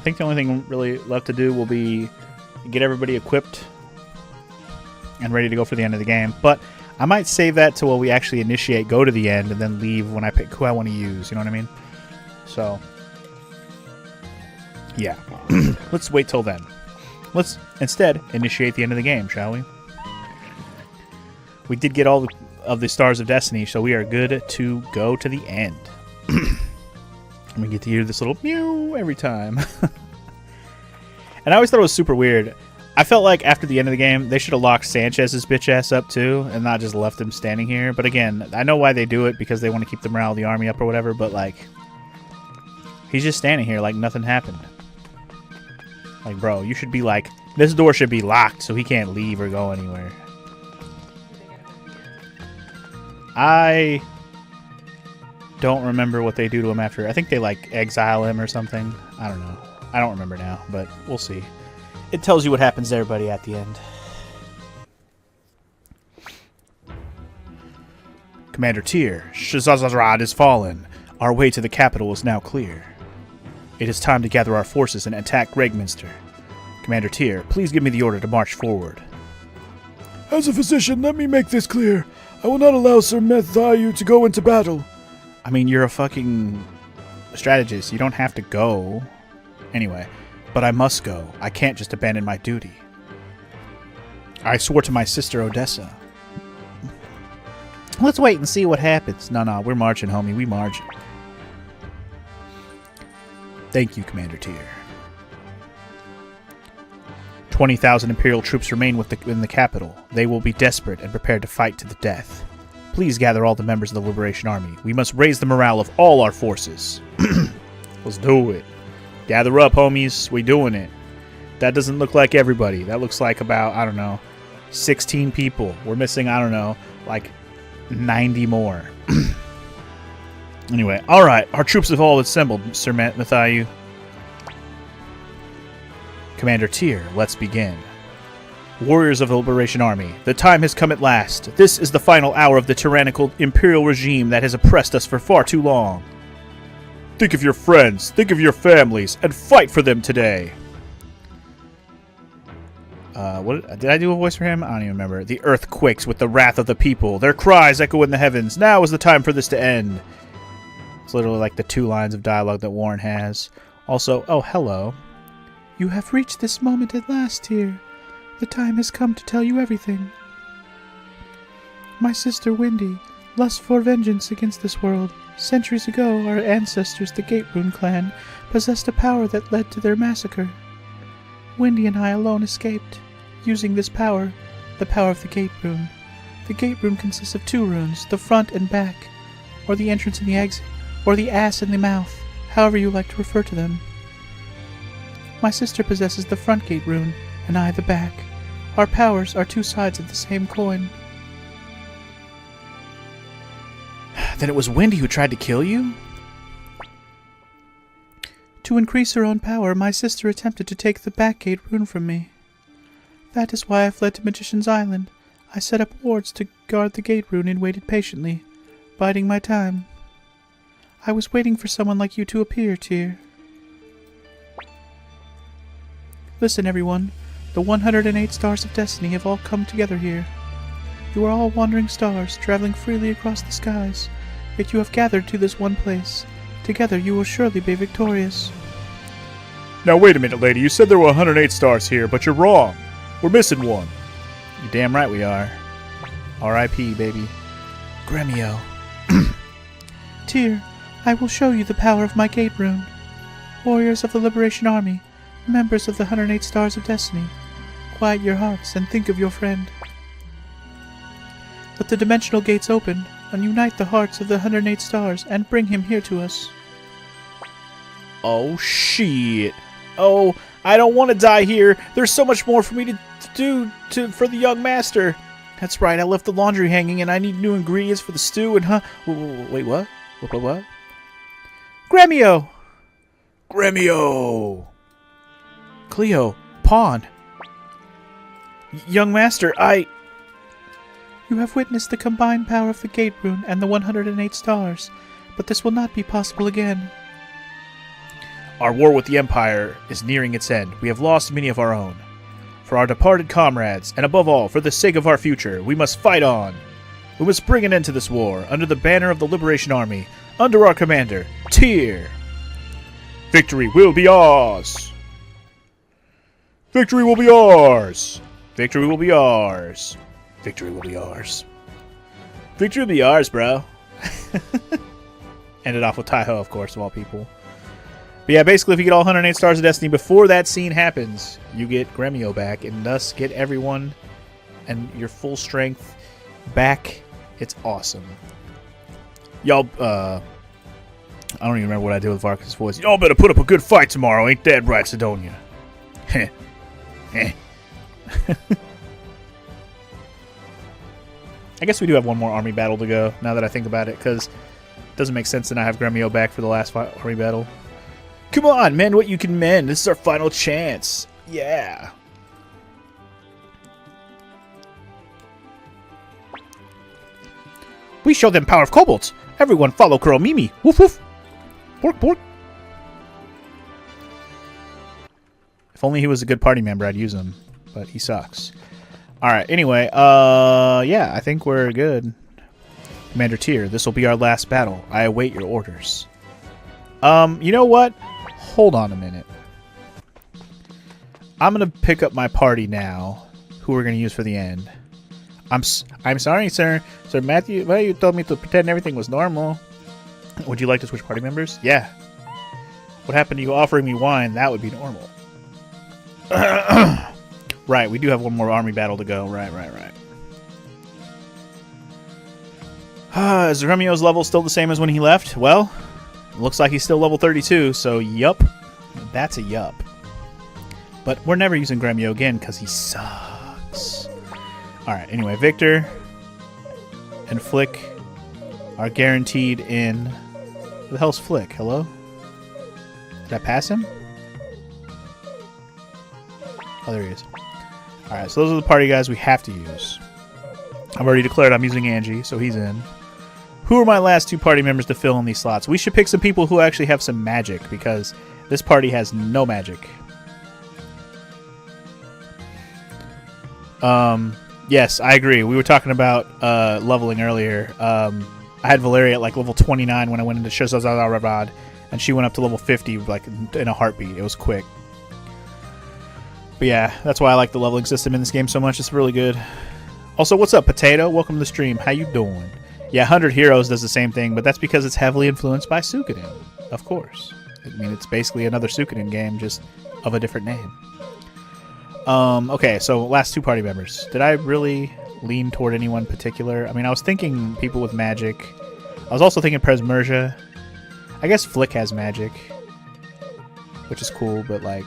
think the only thing really left to do will be get everybody equipped and ready to go for the end of the game. But I might save that till we actually initiate, go to the end, and then leave when I pick who I want to use. You know what I mean? So, yeah. Let's wait till then. Let's instead initiate the end of the game, shall we? We did get all of the Stars of Destiny, so we are good to go to the end. We get to hear this little meow every time. And I always thought it was super weird. I felt like after the end of the game, they should have locked Sanchez's bitch ass up too, and not just left him standing here. But again, I know why they do it, because they want to keep the morale of the army up or whatever, but like, he's just standing here like nothing happened. Like, bro, you should be like, this door should be locked so he can't leave or go anywhere. I don't remember what they do to him after. I think they like exile him or something. I don't know. I don't remember now, but we'll see. It tells you what happens to everybody at the end. Commander Tyr, Shazazarad is fallen. Our way to the capital is now clear. It is time to gather our forces and attack Gregminster. Commander Tyr, please give me the order to march forward. As a physician, let me make this clear. I will not allow Sir Matthew to go into battle. I mean, you're a fucking strategist. You don't have to go. Anyway, but I must go. I can't just abandon my duty. I swore to my sister Odessa. Let's wait and see what happens. No, we're marching, homie. We marching. Thank you, Commander Tyr. 20,000 Imperial troops remain in the capital. They will be desperate and prepared to fight to the death. Please gather all the members of the Liberation Army. We must raise the morale of all our forces. Let's do it. Gather up, homies. We doing it. That doesn't look like everybody. That looks like about, I don't know, 16 people. We're missing, I don't know, like 90 more. Anyway, alright. Our troops have all assembled, Sir Matthew. Commander Tyr, let's begin. Warriors of the Liberation Army, the time has come at last. This is the final hour of the tyrannical Imperial regime that has oppressed us for far too long. Think of your friends, think of your families, and fight for them today. What did I do a voice for him? I don't even remember. The earth quakes with the wrath of the people. Their cries echo in the heavens. Now is the time for this to end. It's literally like the 2 lines of dialogue that Warren has. Also, oh, hello. You have reached this moment at last, Tyr. The time has come to tell you everything. My sister Wendy lusts for vengeance against this world. Centuries ago, our ancestors, the Gaterune clan, possessed a power that led to their massacre. Wendy and I alone escaped, using this power, the power of the Gaterune. The Gaterune consists of 2 runes, the front and back, or the entrance and the exit, or the ass and the mouth, however you like to refer to them. My sister possesses the front gate rune, and I the back. Our powers are 2 sides of the same coin. Then it was Wendy who tried to kill you? To increase her own power, my sister attempted to take the back gate rune from me. That is why I fled to Magician's Island. I set up wards to guard the gate rune and waited patiently, biding my time. I was waiting for someone like you to appear, Tyr. Listen, everyone. The 108 Stars of Destiny have all come together here. You are all wandering stars, traveling freely across the skies, yet you have gathered to this one place. Together you will surely be victorious. Now wait a minute, lady. You said there were 108 stars here, but you're wrong. We're missing one. You're damn right we are. R.I.P., baby. Gremio. Tyr, I will show you the power of my gate rune. Warriors of the Liberation Army, members of the 108 Stars of Destiny, quiet your hearts and think of your friend. Let the dimensional gates open and unite the hearts of the 108 stars and bring him here to us. Oh, shit. Oh, I don't want to die here. There's so much more for me to do for the young master. That's right, I left the laundry hanging and I need new ingredients for the stew and wait, what? What? Gremio! Gremio! Cleo, Pawn. Young master, You have witnessed the combined power of the gate rune and the 108 stars, but this will not be possible again. Our war with the Empire is nearing its end. We have lost many of our own. For our departed comrades, and above all, for the sake of our future, we must fight on. We must bring an end to this war, under the banner of the Liberation Army, under our commander, Tyr. Victory will be ours! Victory will be ours! Victory will be ours! Victory will be ours. Victory will be ours, bro. Ended off with Taiho, of course, of all people. But yeah, basically, if you get all 108 Stars of Destiny before that scene happens, you get Gremio back, and thus get everyone and your full strength back. It's awesome. Y'all, I don't even remember what I did with Varkas' voice. Y'all better put up a good fight tomorrow, ain't that right, Sidonia? Heh. Heh. I guess we do have one more army battle to go, now that I think about it, because it doesn't make sense to not have Gremio back for the last army battle. Come on, mend what you can mend. This is our final chance. Yeah. We show them power of kobolds. Everyone follow Kuro Mimi. Woof woof. Bork bork. If only he was a good party member, I'd use him. But he sucks. Alright, anyway, yeah, I think we're good. Commander Tyr, this will be our last battle. I await your orders. You know what? Hold on a minute. I'm gonna pick up my party now, who we're gonna use for the end. I'm sorry, sir. Sir Matthew, well, you told me to pretend everything was normal. Would you like to switch party members? Yeah. What happened to you offering me wine? That would be normal. Right, we do have one more army battle to go. Right. Is Remio's level still the same as when he left? Well, looks like he's still level 32, so yup. That's a yup. But we're never using Gremio again because he sucks. Alright, anyway, Victor and Flick are guaranteed in... Where the hell's Flick? Hello? Did I pass him? Oh, there he is. Alright, so those are the party guys we have to use. I've already declared I'm using Angie, so he's in. Who are my last two party members to fill in these slots? We should pick some people who actually have some magic, because this party has no magic. Yes, I agree. We were talking about leveling earlier. I had Valeria at like level 29 when I went into Shazazarabad, and she went up to level 50 like in a heartbeat. It was quick. But yeah, that's why I like the leveling system in this game so much. It's really good. Also, what's up, Potato? Welcome to the stream. How you doing? Yeah, 100 Heroes does the same thing, but that's because it's heavily influenced by Suikoden. Of course. I mean, it's basically another Suikoden game, just of a different name. Okay, so last two party members. Did I really lean toward anyone particular? I mean, I was thinking people with magic. I was also thinking Presmerja. I guess Flick has magic, which is cool, but like,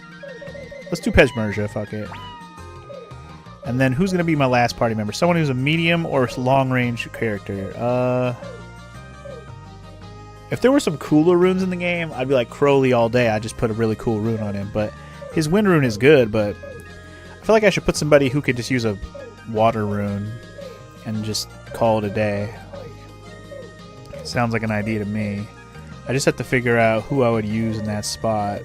let's do Presmerja, fuck it. And then who's going to be my last party member? Someone who's a medium or long-range character. If there were some cooler runes in the game, I'd be like Crowley all day. I'd just put a really cool rune on him. But his wind rune is good, but I feel like I should put somebody who could just use a water rune and just call it a day. Like, sounds like an idea to me. I just have to figure out who I would use in that spot.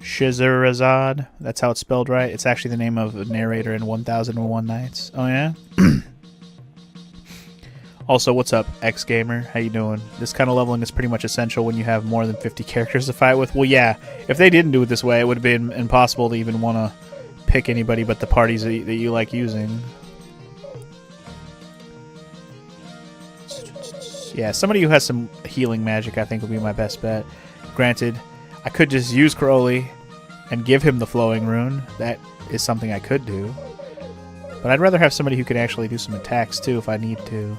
Shizarazad. That's how it's spelled, right? It's actually the name of a narrator in 1001 Nights. Oh, yeah? Also, what's up, X-Gamer? How you doing? This kind of leveling is pretty much essential when you have more than 50 characters to fight with. Well, yeah. If they didn't do it this way, it would have been impossible to even want to pick anybody but the parties that you like using. Yeah, somebody who has some healing magic I think would be my best bet. Granted, I could just use Crowley and give him the flowing rune. That is something I could do. But I'd rather have somebody who could actually do some attacks too if I need to.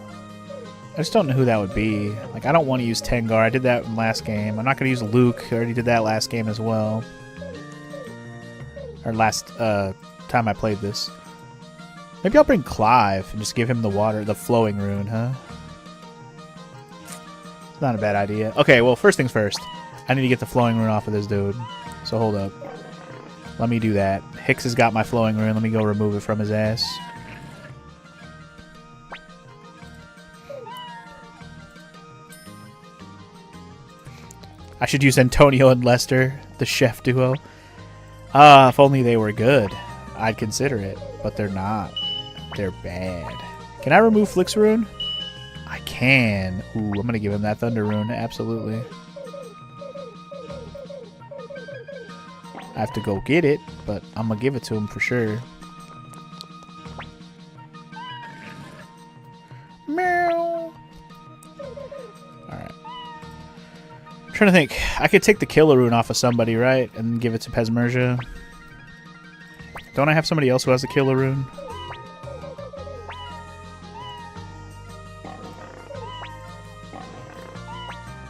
I just don't know who that would be. Like, I don't want to use Tengar. I did that in last game. I'm not going to use Luke. I already did that last game as well. Or last time I played this. Maybe I'll bring Clive and just give him the flowing rune, huh? It's not a bad idea. Okay, well, first things first. I need to get the flowing rune off of this dude. So hold up. Let me do that. Hicks has got my flowing rune. Let me go remove it from his ass. I should use Antonio and Lester, the chef duo. If only they were good. I'd consider it, but they're not. They're bad. Can I remove Flick's rune? I can. Ooh, I'm going to give him that Thunder rune. Absolutely. I have to go get it, but I'm going to give it to him for sure. Meow. Alright. I'm trying to think. I could take the Killer rune off of somebody, right? And give it to Pesmerga. Don't I have somebody else who has the Killer rune?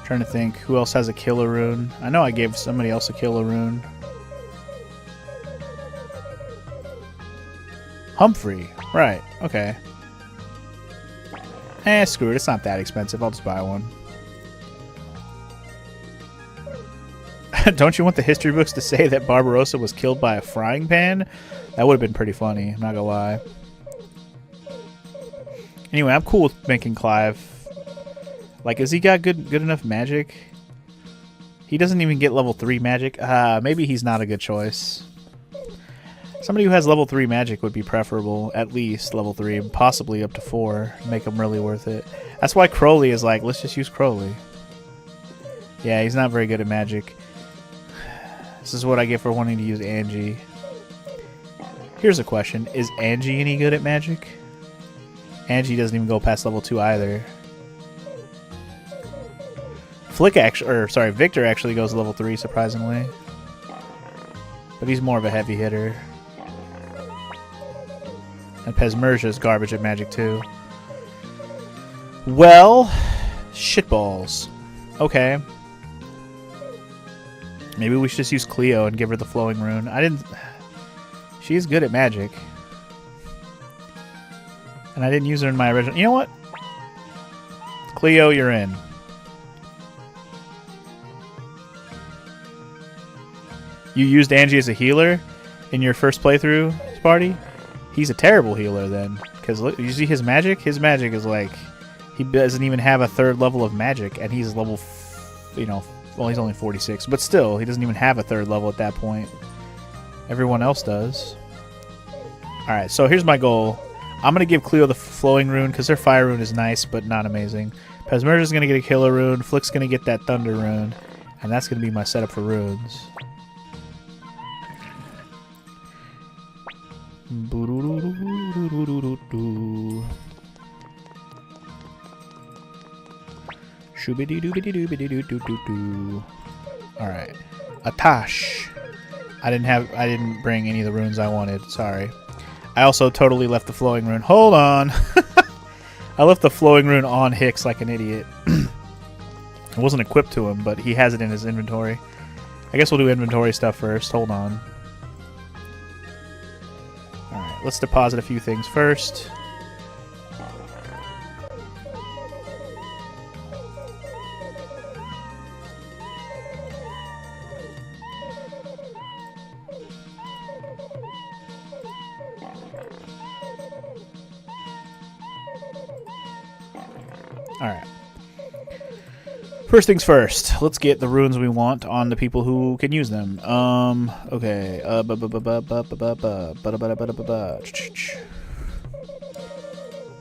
Trying to think who else has a Killer rune. I know I gave somebody else a Killer rune. Humphrey. Right. Okay. Screw it. It's not that expensive. I'll just buy one. Don't you want the history books to say that Barbarossa was killed by a frying pan? That would have been pretty funny. I'm not gonna lie. Anyway, I'm cool with making Clive. Like, has he got good enough magic? He doesn't even get level 3 magic. Maybe he's not a good choice. Somebody who has level 3 magic would be preferable. At least level 3, possibly up to 4. Make him really worth it. That's why Crowley is like, let's just use Crowley. Yeah, he's not very good at magic. This is what I get for wanting to use Angie. Here's a question. Is Angie any good at magic? Angie doesn't even go past level 2 either. Victor actually goes level 3, surprisingly. But he's more of a heavy hitter. And Pesmerga is garbage at magic too. Well, shitballs. Okay. Maybe we should just use Cleo and give her the flowing rune. She's good at magic. And I didn't use her in my original. You know what? Cleo, you're in. You used Angie as a healer in your first playthrough, Sparty? He's a terrible healer then. Because look, you see his magic? His magic is like, he doesn't even have a 3rd level of magic, and he's level, well, he's only 46, but still, he doesn't even have a 3rd level at that point. Everyone else does. Alright, so here's my goal. I'm going to give Cleo the flowing rune, because her fire rune is nice, but not amazing. Pesmerga's going to get a killer rune, Flick's going to get that thunder rune, and that's going to be my setup for runes. Alright. Atash. I didn't bring any of the runes I wanted, sorry. I also totally left the flowing rune. Hold on. I left the flowing rune on Hicks like an idiot. It wasn't equipped to him, but he has it in his inventory. I guess we'll do inventory stuff first. Hold on. Alright, let's deposit a few things first. Alright. First things first, let's get the runes we want on the people who can use them. Okay.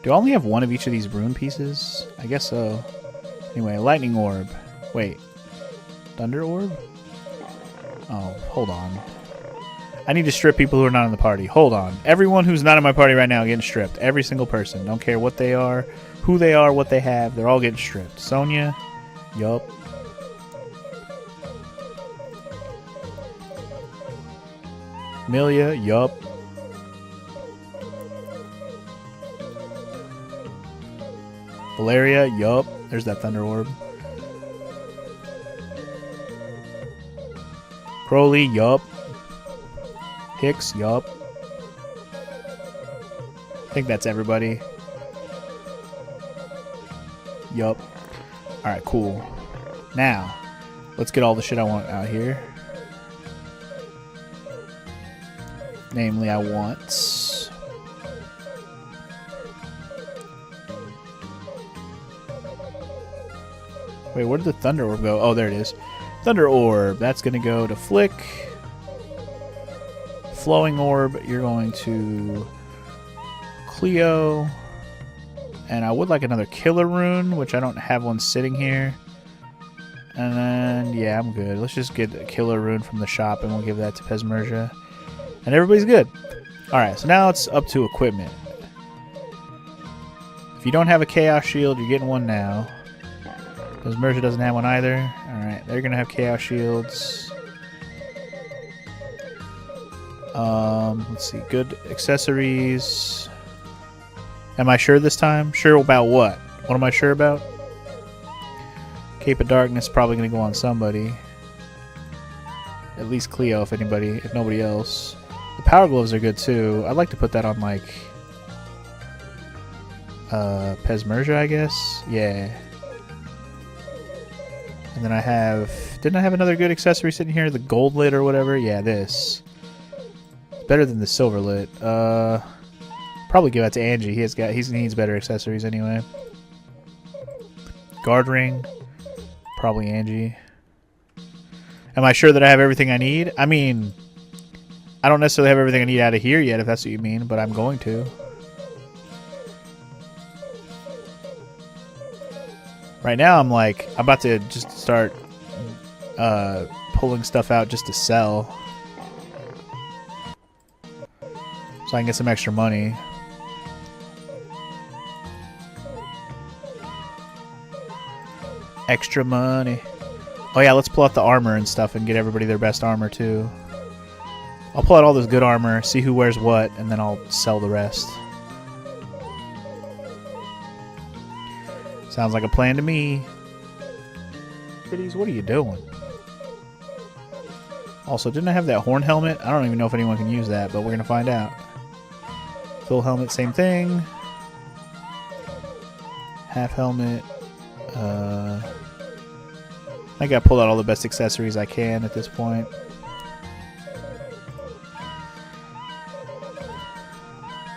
Do I only have one of each of these rune pieces? I guess so. Anyway, lightning orb. Wait. Thunder orb? Oh, hold on. I need to strip people who are not in the party. Hold on. Everyone who's not in my party right now getting stripped. Every single person. Don't care what they are, who they are, what they have. They're all getting stripped. Sonia. Yup. Amelia. Yup. Valeria. Yup. There's that thunder orb. Crowley. Yup. Hicks. Yup. I think that's everybody. Yup. Alright, cool. Now, let's get all the shit I want out here. Namely, I want... Wait, where did the Thunder Orb go? Oh, there it is. Thunder Orb. That's going to go to Flick. Flowing Orb, you're going to Cleo. And I would like another Killer Rune, which I don't have one sitting here. And then, yeah, I'm good. Let's just get a Killer Rune from the shop, and we'll give that to Pesmerga. And everybody's good. Alright, so now it's up to equipment. If you don't have a Chaos Shield, you're getting one now. Pesmerga doesn't have one either. Alright, they're going to have Chaos Shields. Let's see. Good accessories. Am I sure this time? Sure about what? What am I sure about? Cape of Darkness probably going to go on somebody. At least Cleo, if nobody else. The Power Gloves are good too. I'd like to put that on like Pesmerga, I guess. Yeah. And then I have... Didn't I have another good accessory sitting here? The gold lit or whatever? Yeah, this. It's better than the silver lit. Probably give that to Angie. He needs better accessories anyway. Guard ring. Probably Angie. Am I sure that I have everything I need? I mean, I don't necessarily have everything I need out of here yet, if that's what you mean, but I'm going to. Right now, I'm about to just start pulling stuff out just to sell. So I can get some extra money. Extra money. Oh yeah, let's pull out the armor and stuff and get everybody their best armor too. I'll pull out all this good armor, see who wears what, and then I'll sell the rest. Sounds like a plan to me. Kitties, what are you doing? Also, didn't I have that horn helmet? I don't even know if anyone can use that, but we're going to find out. Full helmet, same thing. Half helmet. I gotta pull out all the best accessories I can at this point.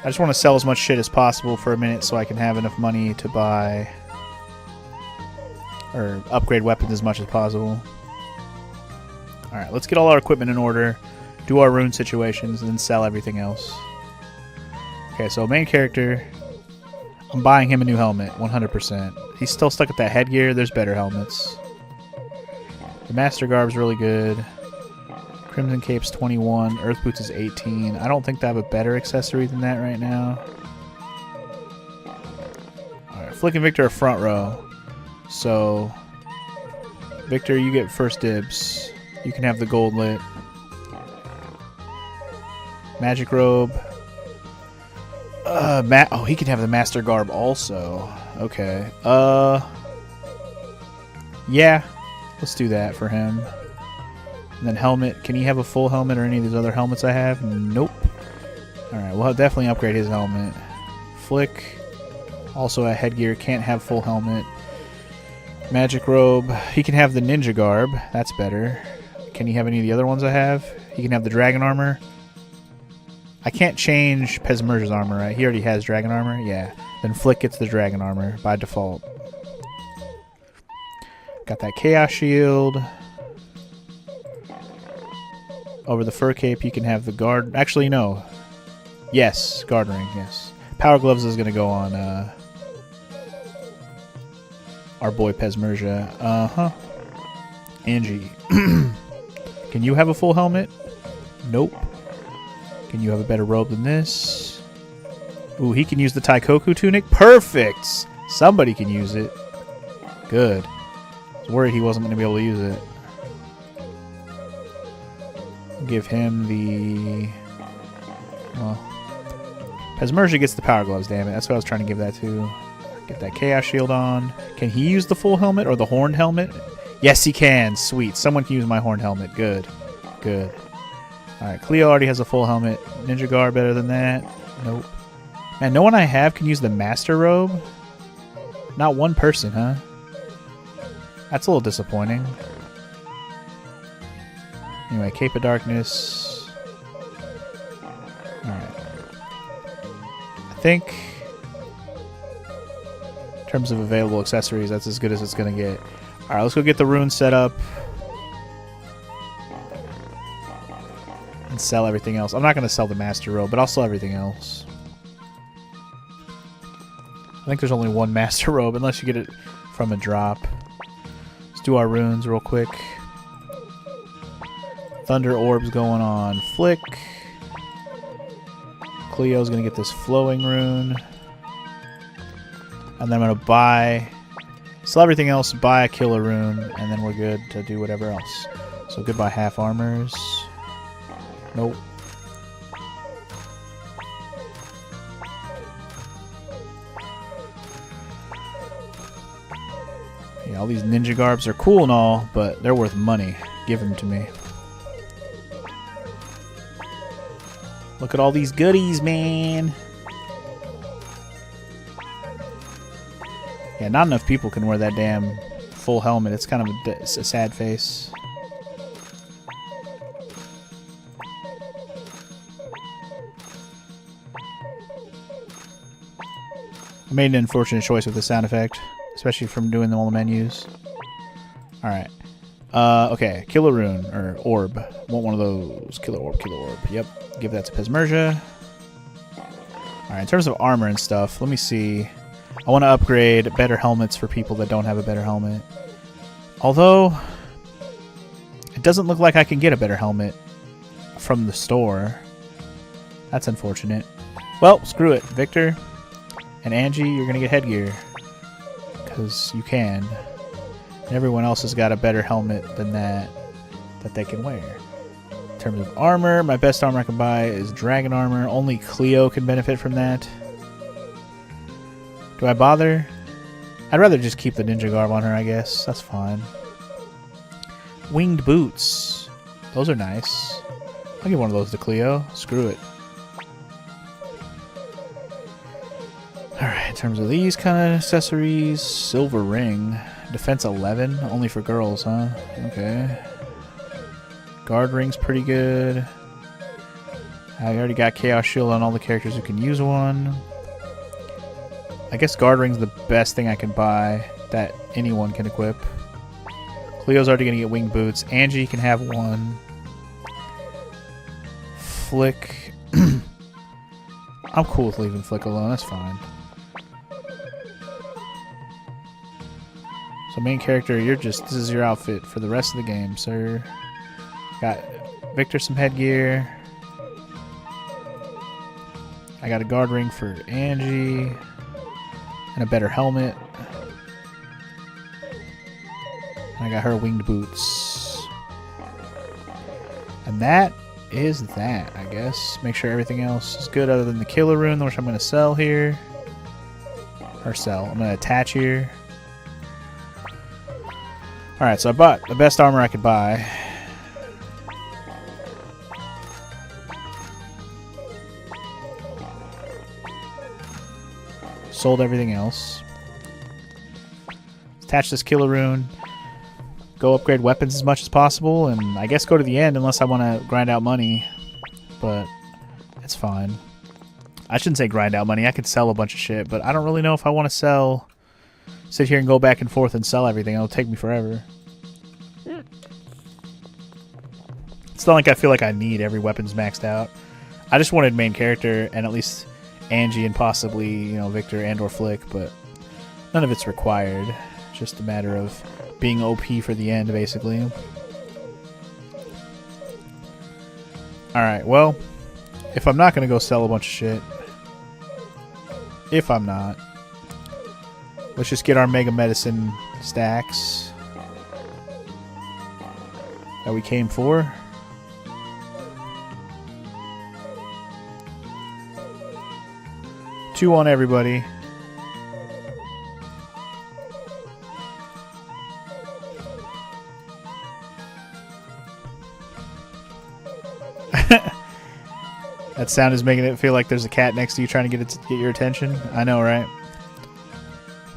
I just want to sell as much shit as possible for a minute so I can have enough money to buy or upgrade weapons as much as possible. Alright, let's get all our equipment in order, do our rune situations, and then sell everything else. Okay, so main character, I'm buying him a new helmet, 100%. He's still stuck at that headgear, there's better helmets. The Master Garb's really good. Crimson Cape's 21, Earth Boots is 18. I don't think they have a better accessory than that right now. Alright, Flick and Victor are front row. So, Victor, you get first dibs. You can have the gold lit. Magic Robe. Oh, he can have the Master Garb also. Okay. Yeah. Let's do that for him. And then helmet. Can he have a full helmet or any of these other helmets I have? Nope. Alright, we'll definitely upgrade his helmet. Flick. Also a headgear. Can't have full helmet. Magic Robe. He can have the Ninja Garb. That's better. Can he have any of the other ones I have? He can have the Dragon Armor. I can't change Pesmerga's armor, right? He already has Dragon Armor? Yeah. Then Flick gets the Dragon Armor by default. Got that Chaos Shield. Over the Fur Cape, you can have the Guard... Actually, no. Yes, Guard Ring, yes. Power Gloves is going to go on our boy Pesmerga. Uh-huh. Angie. Can you have a full helmet? Nope. Can you have a better robe than this? Ooh, he can use the Taikoku tunic. Perfect! Somebody can use it. Good. I was worried he wasn't going to be able to use it. Give him the... Well... Pesmerga gets the Power Gloves, damn it. That's what I was trying to give that to. Get that Chaos Shield on. Can he use the full helmet or the horned helmet? Yes, he can. Sweet. Someone can use my horned helmet. Good. Good. Alright, Cleo already has a full helmet. Ninja Garb better than that. Nope. Man, no one I have can use the Master Robe? Not one person, huh? That's a little disappointing. Anyway, Cape of Darkness. think in terms of available accessories, that's as good as it's going to get. Alright, let's go get the rune set up. And sell everything else. I'm not going to sell the master robe, but I'll sell everything else. I think there's only one master robe, unless you get it from a drop. Let's do our runes real quick. Thunder orbs going on Flick. Cleo's going to get this flowing rune. And then I'm going to buy... sell everything else, buy a killer rune, and then we're good to do whatever else. So goodbye half armors. Nope. Yeah, all these ninja garbs are cool and all, but they're worth money. Give them to me. Look at all these goodies, man. Yeah, not enough people can wear that damn full helmet. It's kind of a sad face. I made an unfortunate choice with the sound effect, especially from doing all the menus. Alright. Okay, killer rune, or orb. Want one of those. Killer orb, killer orb. Yep. Give that to Pesmerga. Alright, in terms of armor and stuff, let me see. I want to upgrade better helmets for people that don't have a better helmet. Although, it doesn't look like I can get a better helmet from the store. That's unfortunate. Well, screw it. Victor and Angie, you're going to get headgear. Because you can. And everyone else has got a better helmet than that they can wear. In terms of armor, my best armor I can buy is dragon armor. Only Cleo can benefit from that. Do I bother? I'd rather just keep the ninja garb on her, I guess. That's fine. Winged boots. Those are nice. I'll give one of those to Cleo. Screw it. Alright, in terms of these kind of accessories, silver ring. Defense 11, only for girls, huh? Okay. Guard ring's pretty good. I already got Chaos Shield on all the characters who can use one. I guess guard ring's the best thing I can buy that anyone can equip. Cleo's already going to get winged boots. Angie can have one. Flick. I'm cool with leaving Flick alone, that's fine. So main character, this is your outfit for the rest of the game, sir. Got Victor some headgear. I got a guard ring for Angie. And a better helmet. And I got her winged boots. And that is that, I guess. Make sure everything else is good other than the killer rune, which I'm going to sell here. Or sell. I'm going to attach here. Alright, so I bought the best armor I could buy. Sold everything else. Attach this killer rune. Go upgrade weapons as much as possible, and I guess go to the end unless I want to grind out money. But it's fine. I shouldn't say grind out money. I could sell a bunch of shit, but I don't really know if I want to sell... sit here and go back and forth and sell everything. It'll take me forever. It's not like I feel like I need every weapons maxed out. I just wanted main character and at least Angie and possibly, you know, Victor and or Flick, but none of it's required. It's just a matter of being OP for the end, basically. Alright, well, if I'm not going to go sell a bunch of shit, if I'm not, let's just get our Mega Medicine stacks that we came for. Two on everybody. That sound is making it feel like there's a cat next to you trying to get your attention. I know, right?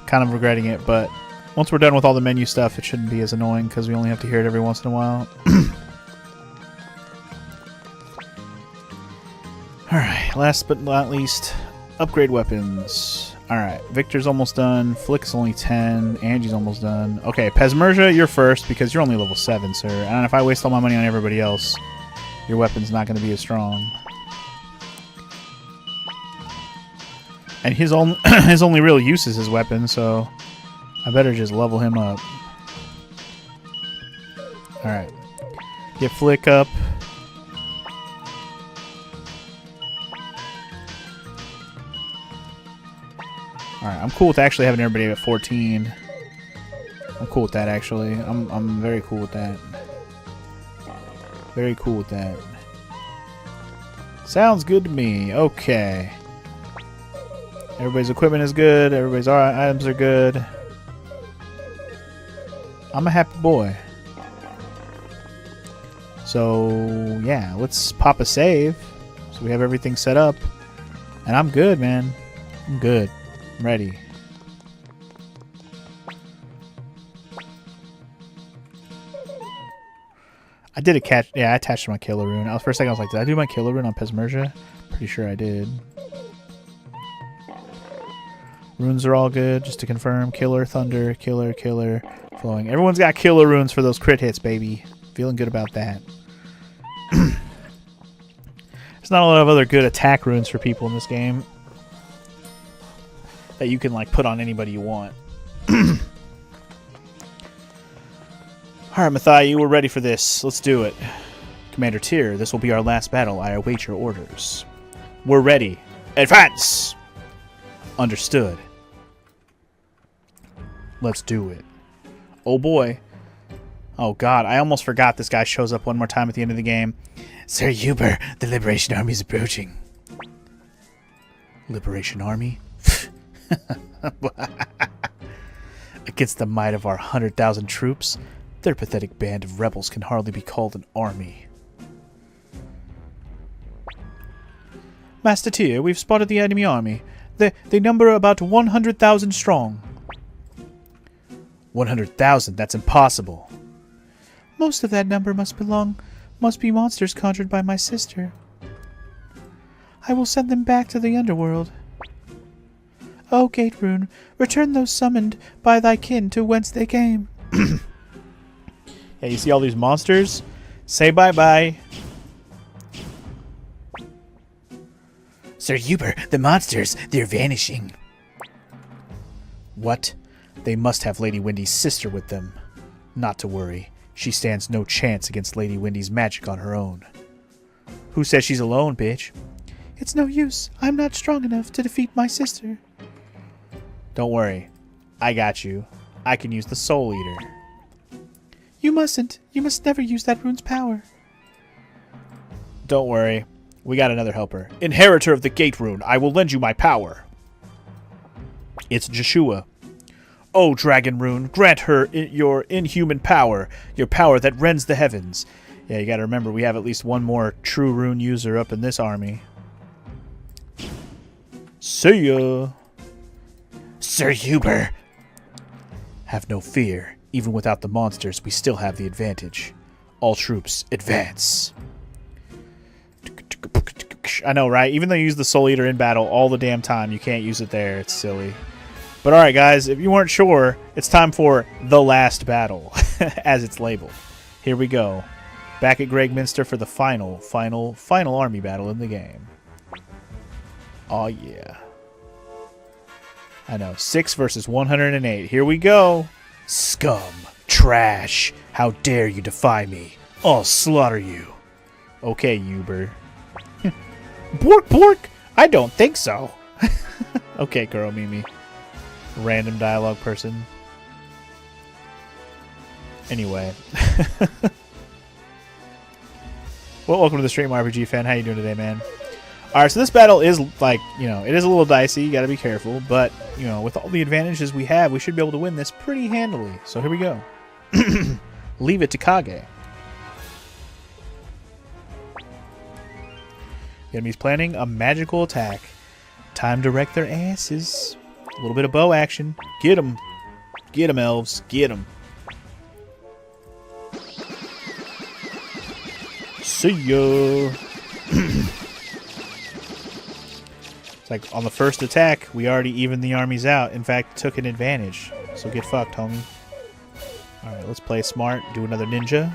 Kind of regretting it, but once we're done with all the menu stuff, it shouldn't be as annoying because we only have to hear it every once in a while. Alright, last but not least, Upgrade weapons. Alright, Victor's almost done. Flick's only 10. Angie's almost done. Okay, Pesmerga, you're first because you're only level 7, sir. And if I waste all my money on everybody else, your weapon's not going to be as strong. And his only real use is his weapon, so I better just level him up. Alright. Get Flick up. Alright, I'm cool with actually having everybody at 14. I'm cool with that, actually. I'm very cool with that. Very cool with that. Sounds good to me. Okay. Everybody's equipment is good. Everybody's items are good. I'm a happy boy. So, yeah, let's pop a save. So we have everything set up. And I'm good, man. I'm good. I'm ready. I did a catch. Yeah, I attached my killer rune. For a second, I was like, did I do my killer rune on Pesmerga? Pretty sure I did. Runes are all good, just to confirm. Killer, thunder, killer, killer, flowing. Everyone's got killer runes for those crit hits, baby. Feeling good about that. There's not a lot of other good attack runes for people in this game that you can like put on anybody you want. Alright, Matthias, we're ready for this. Let's do it. Commander Tyr, this will be our last battle. I await your orders. We're ready. Advance! Understood. Let's do it. Oh boy. Oh god, I almost forgot this guy shows up one more time at the end of the game. Sir Huber, the Liberation Army is approaching. Liberation Army? Against the might of our 100,000 troops, their pathetic band of rebels can hardly be called an army. Master Tyr, we've spotted the enemy army. They number about 100,000 strong. 100,000? That's impossible. Most of that number must be monsters conjured by my sister. I will send them back to the underworld. O Gate Rune, return those summoned by thy kin to whence they came. Yeah, you see all these monsters? Say bye-bye. Sir Huber, the monsters, they're vanishing. What? They must have Lady Wendy's sister with them. Not to worry. She stands no chance against Lady Wendy's magic on her own. Who says she's alone, bitch? It's no use. I'm not strong enough to defeat my sister. Don't worry. I got you. I can use the Soul Eater. You mustn't. You must never use that rune's power. Don't worry. We got another helper. Inheritor of the Gate Rune, I will lend you my power. It's Joshua. O Dragon Rune, grant her your inhuman power, your power that rends the heavens. Yeah, you gotta remember, we have at least one more true rune user up in this army. See ya! Sir Huber! Have no fear. Even without the monsters, we still have the advantage. All troops, advance. I know, right? Even though you use the Soul Eater in battle all the damn time, you can't use it there. It's silly. But alright, guys, if you weren't sure, it's time for the last battle, as it's labeled. Here we go. Back at Gregminster for the final army battle in the game. Oh yeah. I know, 6 versus 108. Here we go. Scum. Trash. How dare you defy me. I'll slaughter you. Okay, Uber. Bork, bork. I don't think so. Okay, girl, Mimi. Random dialogue person. Anyway. Well, welcome to the Stream RPG fan. How you doing today, man? Alright, so this battle is, like, you know, it is a little dicey. You gotta be careful. But, you know, with all the advantages we have, we should be able to win this pretty handily. So here we go. Leave it to Kage. The enemy's planning a magical attack. Time to wreck their asses. A little bit of bow action. Get them. Get them, elves. Get them. See ya. So like on the first attack, we already evened the armies out. In fact, took an advantage. So get fucked, homie. Alright, let's play smart. Do another ninja.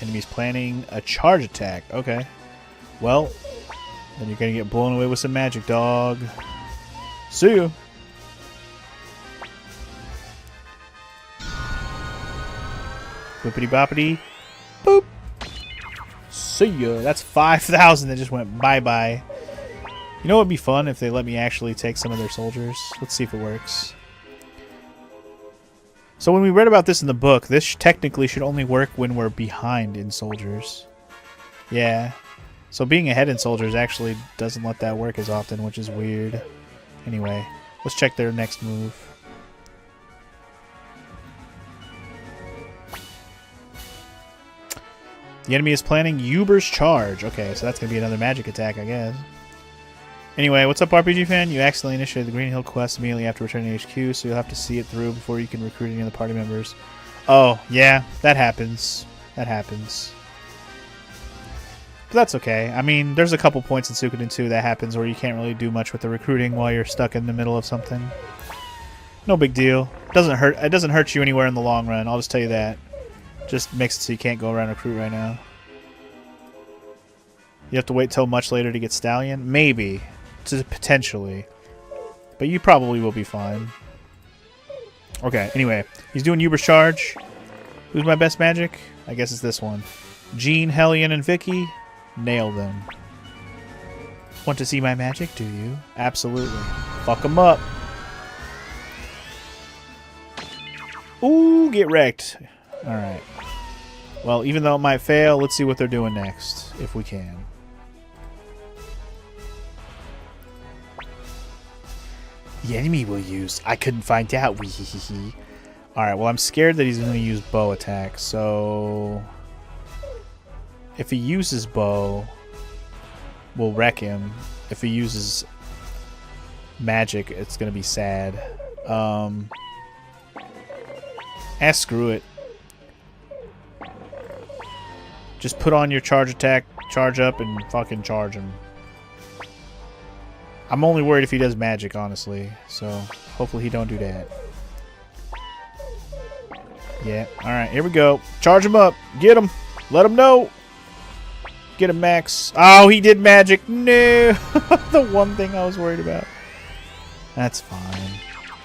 Enemy's planning a charge attack. Okay. Well, then you're gonna get blown away with some magic, dog. See ya. Boopity boppity. Boop. See ya. That's 5,000 that just went bye-bye. You know what would be fun if they let me actually take some of their soldiers? Let's see if it works. So when we read about this in the book, this technically should only work when we're behind in soldiers. Yeah. So being ahead in soldiers actually doesn't let that work as often, which is weird. Anyway, let's check their next move. The enemy is planning Uber's charge. Okay, so that's going to be another magic attack, I guess. Anyway, what's up, RPG fan? You accidentally initiated the Green Hill quest immediately after returning to HQ, so you'll have to see it through before you can recruit any of the party members. Oh, yeah, that happens. That happens. But that's okay. I mean, there's a couple points in Suikoden 2 that happens where you can't really do much with the recruiting while you're stuck in the middle of something. No big deal. It doesn't hurt you anywhere in the long run, I'll just tell you that. Just makes it so you can't go around recruit right now. You have to wait till much later to get Stallion? Maybe. Potentially. But you probably will be fine. Okay, anyway. He's doing Uber's charge. Who's my best magic? I guess it's this one. Jean, Hellion, and Vicky. Nailed them. Want to see my magic, do you? Absolutely. Fuck them up. Ooh, get wrecked. Alright. Well, even though it might fail, let's see what they're doing next, if we can. The enemy will use. I couldn't find out. Wehehehe. Alright, well, I'm scared that he's going to use bow attack, so if he uses bow, we'll wreck him. If he uses magic, it's going to be sad. Screw it. Just put on your charge attack, charge up, and fucking charge him. I'm only worried if he does magic, honestly. So, hopefully he don't do that. Yeah, alright, here we go. Charge him up. Get him. Let him know. Get him, Max. Oh, he did magic. No. The one thing I was worried about. That's fine.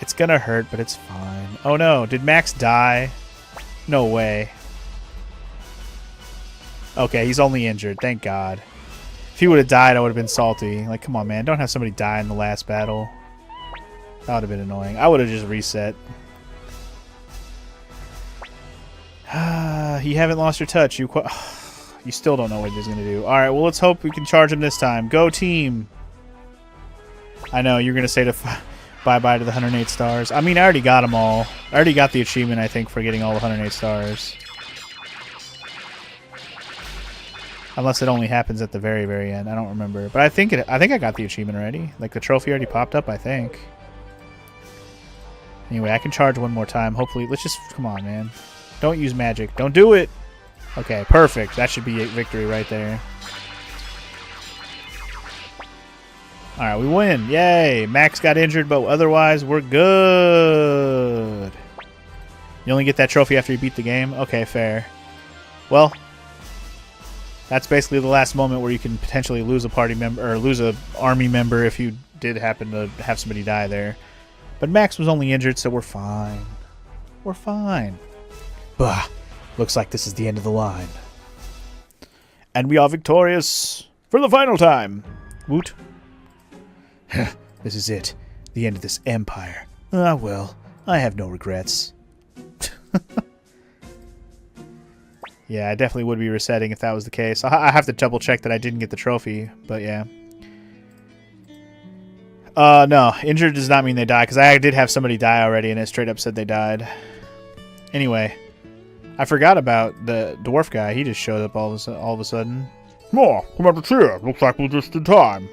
It's gonna hurt, but it's fine. Oh no, did Max die? No way. Okay, he's only injured. Thank God. If he would have died, I would have been salty. Like, come on, man. Don't have somebody die in the last battle. That would have been annoying. I would have just reset. You haven't lost your touch. You still don't know what he's going to do. Alright, well, let's hope we can charge him this time. Go, team! I know, you're going to say to bye-bye to the 108 stars. I mean, I already got them all. I already got the achievement, I think, for getting all the 108 stars. Unless it only happens at the very, very end. I don't remember. But I think I got the achievement already. Like, the trophy already popped up, I think. Anyway, I can charge one more time. Hopefully, let's just... Come on, man. Don't use magic. Don't do it! Okay, perfect. That should be a victory right there. Alright, we win. Yay! Max got injured, but otherwise, we're good. You only get that trophy after you beat the game? Okay, fair. Well... That's basically the last moment where you can potentially lose a party member or lose a army member if you did happen to have somebody die there. But Max was only injured, so we're fine. We're fine. Bah, looks like this is the end of the line. And we are victorious for the final time. Woot. This is it. The end of this empire. Ah, well, I have no regrets. Yeah, I definitely would be resetting if that was the case. I have to double check that I didn't get the trophy, but yeah. No, injured does not mean they die, because I did have somebody die already, and it straight up said they died. Anyway, I forgot about the dwarf guy. He just showed up all of a sudden. Oh, come up here. Looks like we're just in time.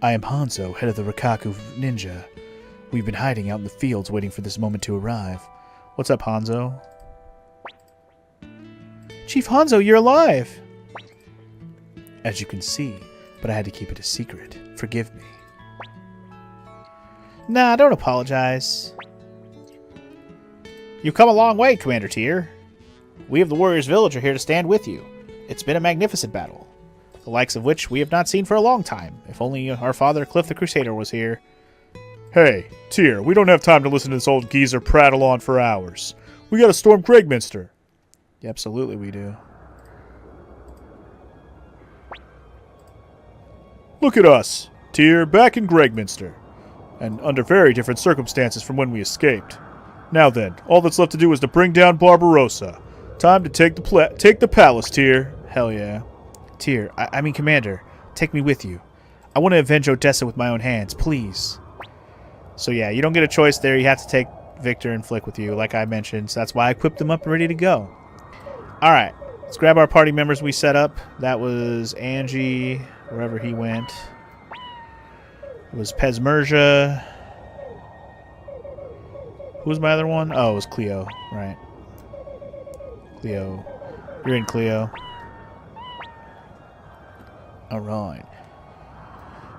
I am Hanzo, head of the Rikaku Ninja. We've been hiding out in the fields waiting for this moment to arrive. What's up, Hanzo? Chief Hanzo, you're alive! As you can see, but I had to keep it a secret. Forgive me. Nah, don't apologize. You've come a long way, Commander Tyr. We of the Warriors Village are here to stand with you. It's been a magnificent battle, the likes of which we have not seen for a long time. If only our father Cliff the Crusader was here. Hey, Tyr, we don't have time to listen to this old geezer prattle on for hours. We gotta storm Craigminster. Yeah, absolutely we do. Look at us, Tyr, back in Craigminster, and under very different circumstances from when we escaped. Now then, all that's left to do is to bring down Barbarossa. Time to take the palace, Tyr. Hell yeah. Tyr, I mean Commander, take me with you. I want to avenge Odessa with my own hands, please. So yeah, you don't get a choice there. You have to take Victor and Flick with you, like I mentioned. So that's why I equipped them up and ready to go. Alright, let's grab our party members we set up. That was Angie, wherever he went. It was Pesmerja. Who was my other one? Oh, it was Cleo. Right. Cleo. You're in, Cleo. Alright.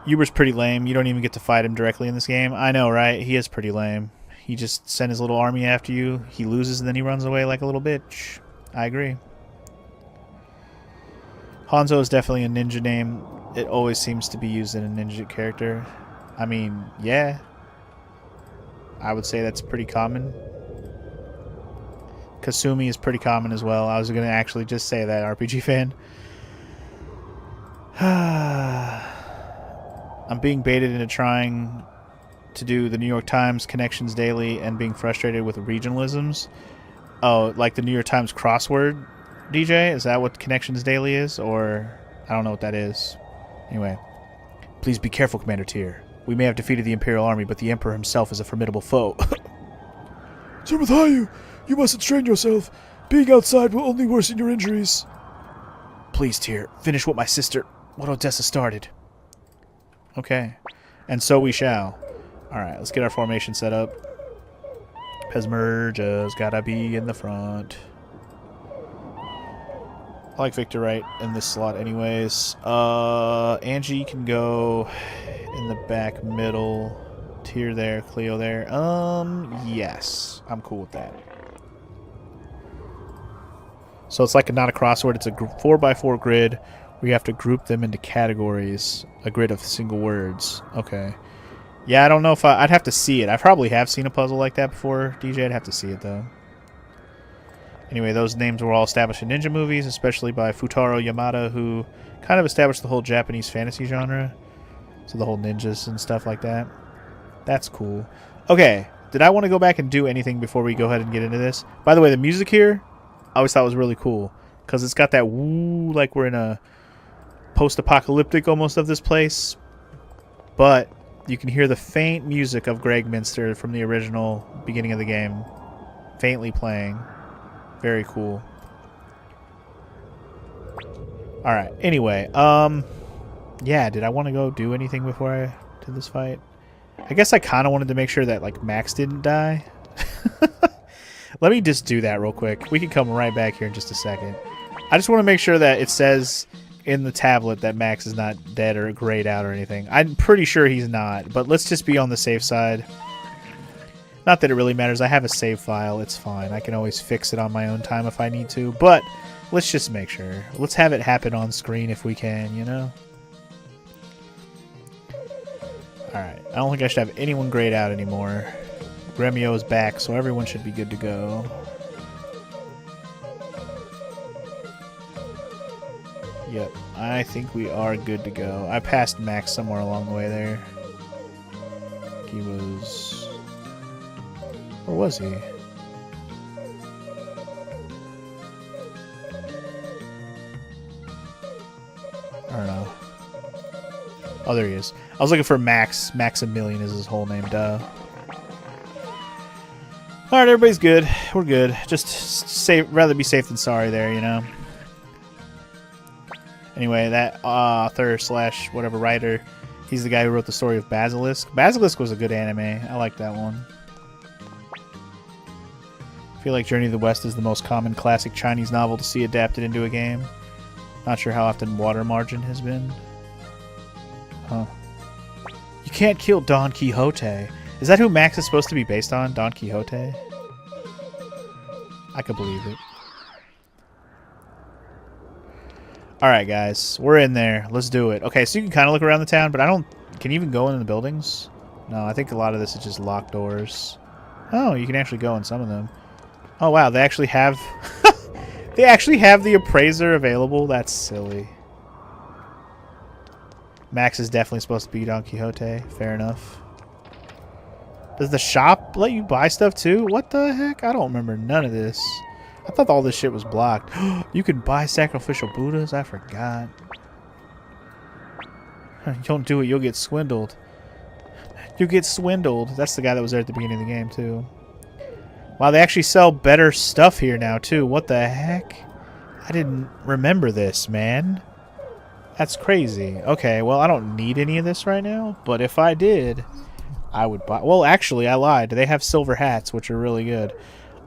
Uber's pretty lame. You don't even get to fight him directly in this game. I know, right? He is pretty lame. He just sent his little army after you. He loses and then he runs away like a little bitch. I agree. Hanzo is definitely a ninja name. It always seems to be used in a ninja character. I mean, yeah. I would say that's pretty common. Kasumi is pretty common as well. I was going to actually just say that, RPG fan. I'm being baited into trying to do the New York Times Connections Daily and being frustrated with regionalisms. Oh, like the New York Times crossword, DJ? Is that what Connections Daily is? Or, I don't know what that is. Anyway. Please be careful, Commander Tyr. We may have defeated the Imperial Army, but the Emperor himself is a formidable foe. Sir Mathayu, you mustn't strain yourself. Being outside will only worsen your injuries. Please, Tyr, finish what Odessa started. Okay. And so we shall. Alright, let's get our formation set up. Pesmerja's gotta be in the front. I like Victor right in this slot anyways. Angie can go in the back middle. Tyr there, Cleo there. Yes. I'm cool with that. So it's like not a crossword, it's a 4x4 grid. We have to group them into categories. A grid of single words. Okay. Yeah, I don't know if I'd have to see it. I probably have seen a puzzle like that before, DJ. I'd have to see it, though. Anyway, those names were all established in ninja movies, especially by Futaro Yamada, who kind of established the whole Japanese fantasy genre. So the whole ninjas and stuff like that. That's cool. Okay, did I want to go back and do anything before we go ahead and get into this? By the way, the music here, I always thought was really cool. Because it's got that woo, like we're in a post-apocalyptic almost of this place. But you can hear the faint music of Craigminster from the original beginning of the game. Faintly playing. Very cool. Alright, anyway, yeah, did I want to go do anything before I did this fight? I guess I kind of wanted to make sure that, like, Max didn't die. Let me just do that real quick. We can come right back here in just a second. I just want to make sure that it says in the tablet that Max is not dead or grayed out or anything. I'm pretty sure he's not, but let's just be on the safe side. Not that it really matters. I have a save file. It's fine. I can always fix it on my own time if I need to, but let's just make sure. Let's have it happen on screen if we can, you know? Alright. I don't think I should have anyone grayed out anymore. Gremio is back, so everyone should be good to go. Yep, I think we are good to go. I passed Max somewhere along the way there. He was... Where was he? I don't know. Oh, there he is. I was looking for Max. Maximilian is his whole name, duh. Alright, everybody's good. We're good. Just rather be safe than sorry there, you know? Anyway, that author / whatever writer, he's the guy who wrote the story of Basilisk. Basilisk was a good anime. I like that one. feel like Journey to the West is the most common classic Chinese novel to see adapted into a game. Not sure how often Water Margin has been. Huh. You can't kill Don Quixote. Is that who Max is supposed to be based on? Don Quixote? I could believe it. Alright, guys. We're in there. Let's do it. Okay, so you can kind of look around the town, but I don't... Can you even go in the buildings? No, I think a lot of this is just locked doors. Oh, you can actually go in some of them. Oh, wow. They actually have... they actually have the appraiser available? That's silly. Max is definitely supposed to be Don Quixote. Fair enough. Does the shop let you buy stuff too? What the heck? I don't remember none of this. I thought all this shit was blocked. You can buy sacrificial Buddhas? I forgot. Don't do it, you'll get swindled. You get swindled. That's the guy that was there at the beginning of the game too. Wow, they actually sell better stuff here now too. What the heck? I didn't remember this, man. That's crazy. Okay, well, I don't need any of this right now, but if I did, I would buy... Well, actually, I lied. They have silver hats, which are really good.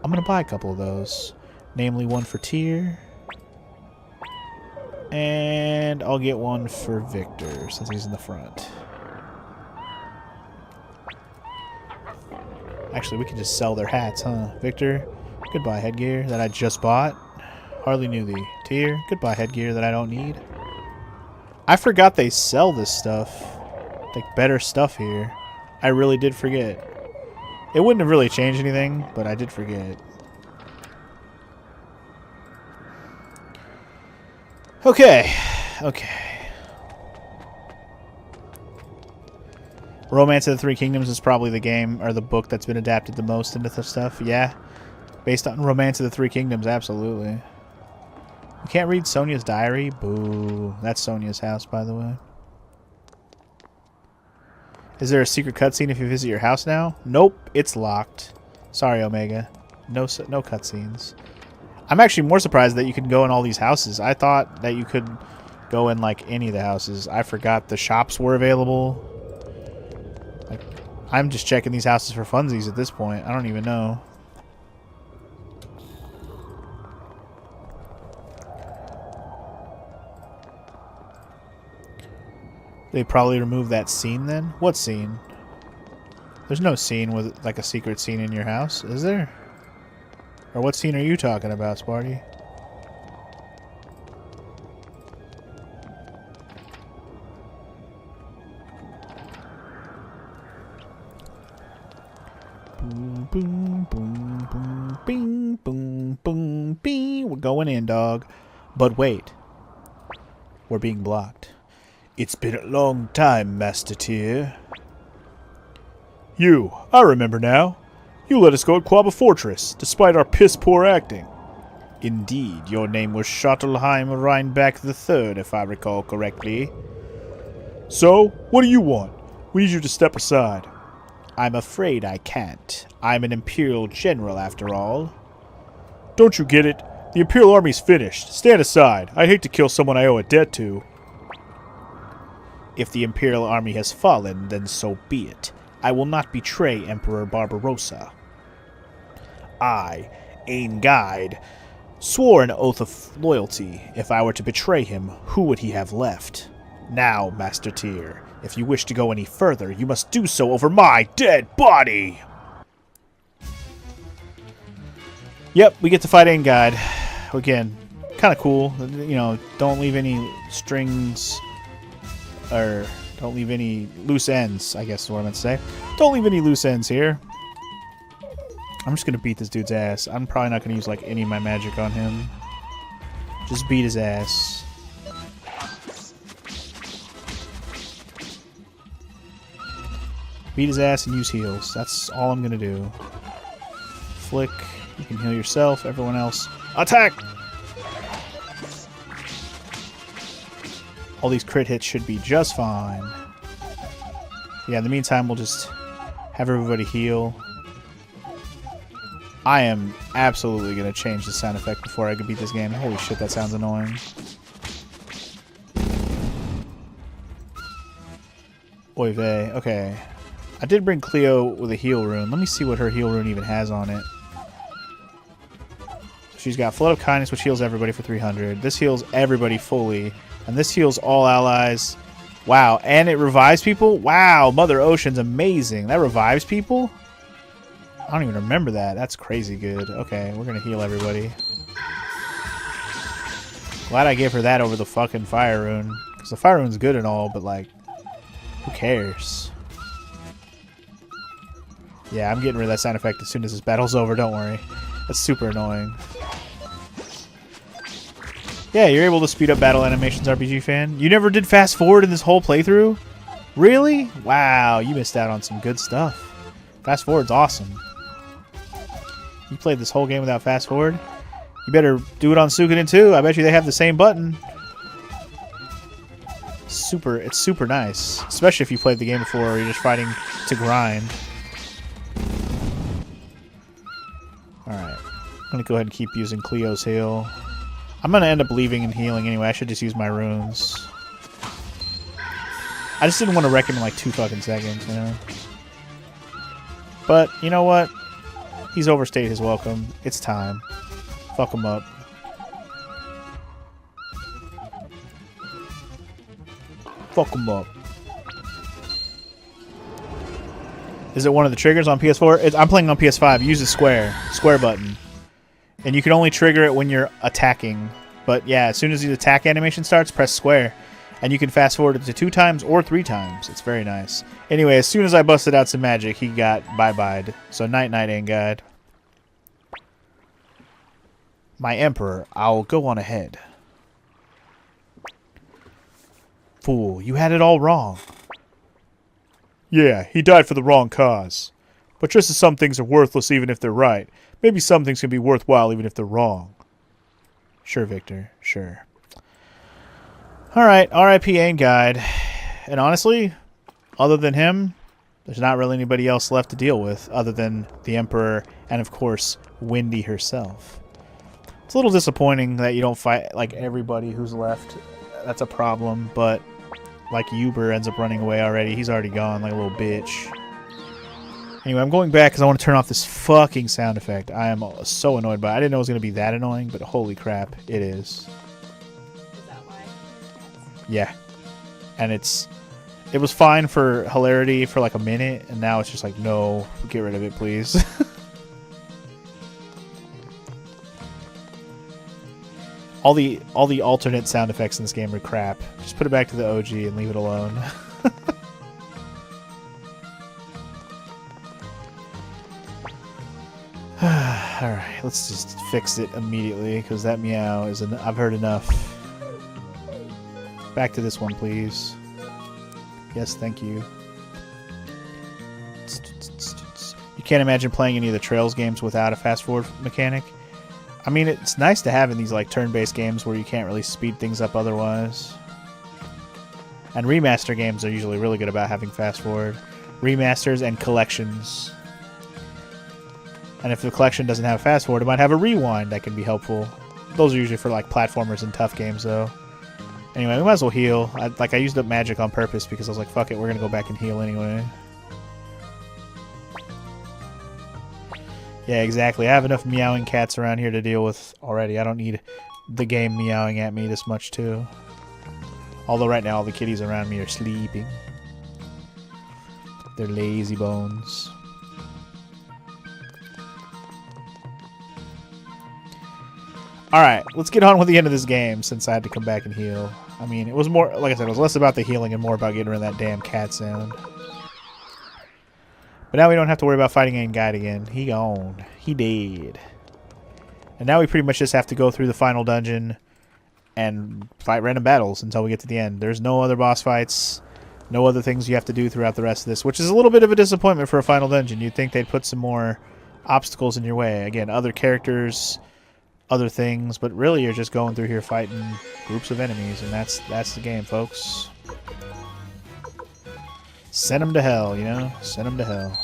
I'm going to buy a couple of those. Namely, one for Tyr. And I'll get one for Victor, since he's in the front. Actually, we can just sell their hats, huh? Victor, goodbye headgear that I just bought. Hardly knew thee. Tyr, goodbye headgear that I don't need. I forgot they sell this stuff. Like, better stuff here. I really did forget. It wouldn't have really changed anything, but I did forget. Okay. Okay. Romance of the Three Kingdoms is probably the game or the book that's been adapted the most into this stuff. Yeah. Based on Romance of the Three Kingdoms, absolutely. You can't read Sonia's diary? Boo. That's Sonia's house, by the way. Is there a secret cutscene if you visit your house now? Nope, it's locked. Sorry, Omega. No cutscenes. I'm actually more surprised that you can go in all these houses. I thought that you could go in, like, any of the houses. I forgot the shops were available. Like, I'm just checking these houses for funsies at this point. I don't even know. They probably removed that scene then? What scene? There's no scene with, like, a secret scene in your house, is there? Or what scene are you talking about, Sparty? Boom, boom, boom, boom, bing, boom, boom, bing. We're going in, dog. But wait. We're being blocked. It's been a long time, Master Tyr. You, I remember now. You let us go at Quaba Fortress, despite our piss-poor acting. Indeed, your name was Schottelheim Rheinbach III, if I recall correctly. So, what do you want? We need you to step aside. I'm afraid I can't. I'm an Imperial General, after all. Don't you get it? The Imperial Army's finished. Stand aside. I'd hate to kill someone I owe a debt to. If the Imperial Army has fallen, then so be it. I will not betray Emperor Barbarossa. I, Ain Guide, swore an oath of loyalty. If I were to betray him, who would he have left? Now, Master Tyr, if you wish to go any further, you must do so over my dead body! Yep, we get to fight Ain Guide. Again, kind of cool. You know, don't leave any strings... Or, don't leave any loose ends, I guess is what I meant to say. Don't leave any loose ends here. I'm just going to beat this dude's ass. I'm probably not going to use, like, any of my magic on him. Just beat his ass. Beat his ass and use heals. That's all I'm going to do. Flick. You can heal yourself. Everyone else. Attack! All these crit hits should be just fine. Yeah, in the meantime, we'll just have everybody heal. I am absolutely going to change the sound effect before I can beat this game. Holy shit, that sounds annoying. Oy vey. Okay. I did bring Cleo with a heal rune. Let me see what her heal rune even has on it. She's got Flood of Kindness, which heals everybody for 300. This heals everybody fully. And this heals all allies. Wow. And it revives people? Wow. Mother Ocean's amazing. That revives people? I don't even remember that. That's crazy good. Okay, we're going to heal everybody. Glad I gave her that over the fucking Fire Rune. Because the Fire Rune's good and all, but like, who cares? Yeah, I'm getting rid of that sound effect as soon as this battle's over. Don't worry. That's super annoying. Yeah, you're able to speed up battle animations, RPG fan. You never did fast forward in this whole playthrough? Really? Wow, you missed out on some good stuff. Fast forward's awesome. You played this whole game without fast forward? You better do it on Suikoden too. I bet you they have the same button. It's super nice. Especially if you played the game before or you're just fighting to grind. Alright. I'm going to go ahead and keep using Cleo's heal. I'm going to end up leaving and healing anyway. I should just use my runes. I just didn't want to wreck him in like 2 fucking seconds, you know? But, you know what? He's overstayed his welcome. It's time. Fuck him up. Fuck him up. Is it one of the triggers on PS4? I'm playing on PS5. Use the square button. And you can only trigger it when you're attacking. But yeah, as soon as the attack animation starts, press square. And you can fast forward it to 2 times or 3 times. It's very nice. Anyway, as soon as I busted out some magic, he got bye-byed. So night-night, Angad. My Emperor, I'll go on ahead. Fool, you had it all wrong. Yeah, he died for the wrong cause. But just as some things are worthless even if they're right, maybe some things can be worthwhile even if they're wrong. Sure, Victor. Sure. Alright, R.I.P. Angad. And honestly, other than him, there's not really anybody else left to deal with other than the Emperor and, of course, Wendy herself. It's a little disappointing that you don't fight, like, everybody who's left. That's a problem, but, like, Uber ends up running away already. He's already gone, like a little bitch. Anyway, I'm going back because I want to turn off this fucking sound effect. I am so annoyed by it. I didn't know it was going to be that annoying, but holy crap, it is. Is that why? Yeah. And it was fine for hilarity for like a minute, and now it's just like, no, get rid of it, please. all the alternate sound effects in this game are crap. Just put it back to the OG and leave it alone. Alright, let's just fix it immediately, because that meow is I've heard enough. Back to this one, please. Yes, thank you. You can't imagine playing any of the Trails games without a fast-forward mechanic. I mean, it's nice to have in these like turn-based games where you can't really speed things up otherwise. And remaster games are usually really good about having fast-forward. Remasters and collections. And if the collection doesn't have a fast forward, it might have a rewind that can be helpful. Those are usually for like platformers and tough games, though. Anyway, we might as well heal. I used up magic on purpose because I was like, fuck it, we're gonna go back and heal anyway. Yeah, exactly. I have enough meowing cats around here to deal with already. I don't need the game meowing at me this much, too. Although right now all the kitties around me are sleeping. They're lazy bones. Alright, let's get on with the end of this game since I had to come back and heal. I mean, it was more, like I said, it was less about the healing and more about getting rid of that damn cat sound. But now we don't have to worry about fighting Angad again. He gone. He dead. And now we pretty much just have to go through the final dungeon and fight random battles until we get to the end. There's no other boss fights, no other things you have to do throughout the rest of this, which is a little bit of a disappointment for a final dungeon. You'd think they'd put some more obstacles in your way. Again, other characters, other things, but really you're just going through here fighting groups of enemies, and that's the game, folks. Send them to hell, you know? Send them to hell.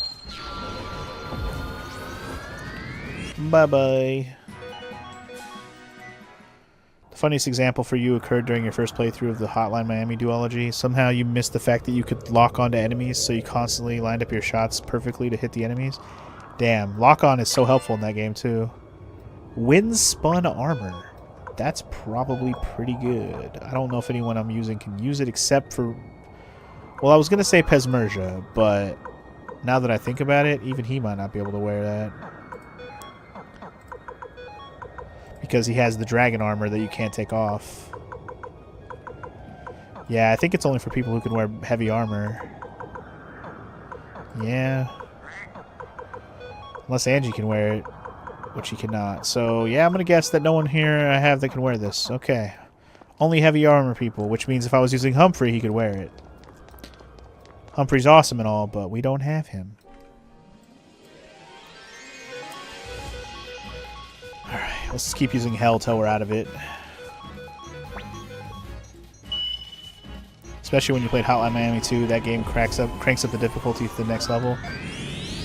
Bye-bye. The funniest example for you occurred during your first playthrough of the Hotline Miami duology. Somehow you missed the fact that you could lock onto enemies, so you constantly lined up your shots perfectly to hit the enemies. Damn, lock-on is so helpful in that game, too. Wind-spun armor. That's probably pretty good. I don't know if anyone I'm using can use it except for... Well, I was going to say Pesmerga, but now that I think about it, even he might not be able to wear that. Because he has the dragon armor that you can't take off. Yeah, I think it's only for people who can wear heavy armor. Yeah. Unless Angie can wear it, which he cannot. So, yeah, I'm going to guess that no one here I have that can wear this. Okay. Only heavy armor people, which means if I was using Humphrey, he could wear it. Humphrey's awesome and all, but we don't have him. Alright, let's keep using Hell till we're out of it. Especially when you played Hotline Miami 2, that game cranks up the difficulty to the next level.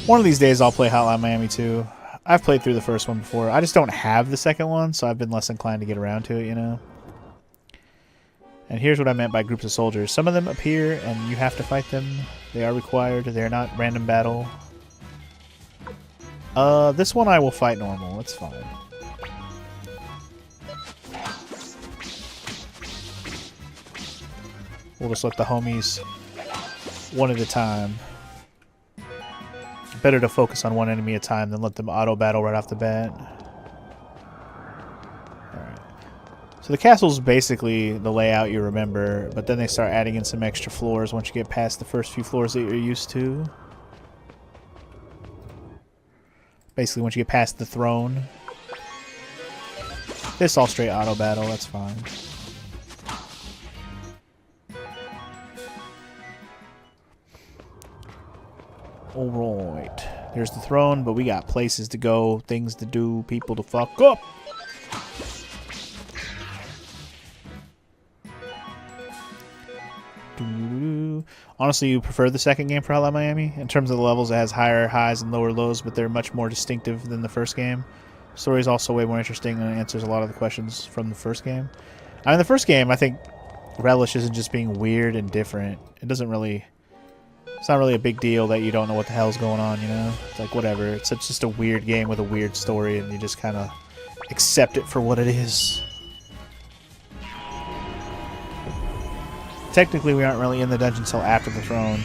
One of these days I'll play Hotline Miami 2. I've played through the first one before. I just don't have the second one, so I've been less inclined to get around to it, you know. And here's what I meant by groups of soldiers. Some of them appear and you have to fight them. They are required. They're not random battle. This one I will fight normal. It's fine. We'll just let the homies one at a time. Better to focus on one enemy at a time than let them auto-battle right off the bat. Alright. So the castle's basically the layout you remember, but then they start adding in some extra floors once you get past the first few floors that you're used to. Basically, once you get past the throne. This all straight auto-battle, that's fine. Alright. There's the throne, but we got places to go, things to do, people to fuck up. Honestly, you prefer the second game for Hotline Miami? In terms of the levels, it has higher highs and lower lows, but they're much more distinctive than the first game. The story is also way more interesting and it answers a lot of the questions from the first game. I mean, the first game, I think, relishes in just being weird and different. It doesn't really... It's not really a big deal that you don't know what the hell's going on, you know? It's like, whatever. It's just a weird game with a weird story, and you just kind of accept it for what it is. Technically, we aren't really in the dungeon until after the throne.